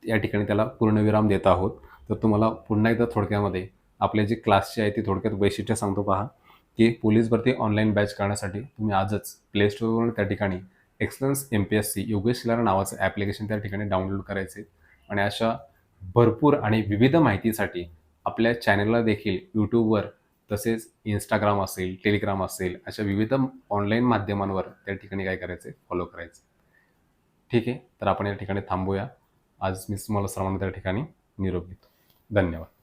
Speaker 1: या ठिकाणी त्याला पूर्णविराम देत आहोत. तर तुम्हाला पुन्हा एकदा थोडक्यामध्ये आपले जे क्लासचे आहे ती थोडक्यात वैशिष्ट्य सांगतो. पहा की पोलीस भरती ऑनलाईन बॅच करण्यासाठी तुम्ही आजच प्ले स्टोअरवरून त्या ठिकाणी एक्सलन्स MPSC योगेश शिलार नावाचं ॲप्लिकेशन त्या ठिकाणी डाउनलोड करायचे आणि अशा भरपूर आणि विविध माहितीसाठी आपल्या चॅनलला देखील यूट्यूबवर तसेच Instagram असेल, Telegram असेल, अशा विविध ऑनलाईन माध्यमांवर त्या ठिकाणी काय करायचं फॉलो करायचं. ठीक आहे. तर आपण या ठिकाणी थांबूया. आज मी तुम्हाला सर्वांना त्या ठिकाणी निरोप देतो. धन्यवाद.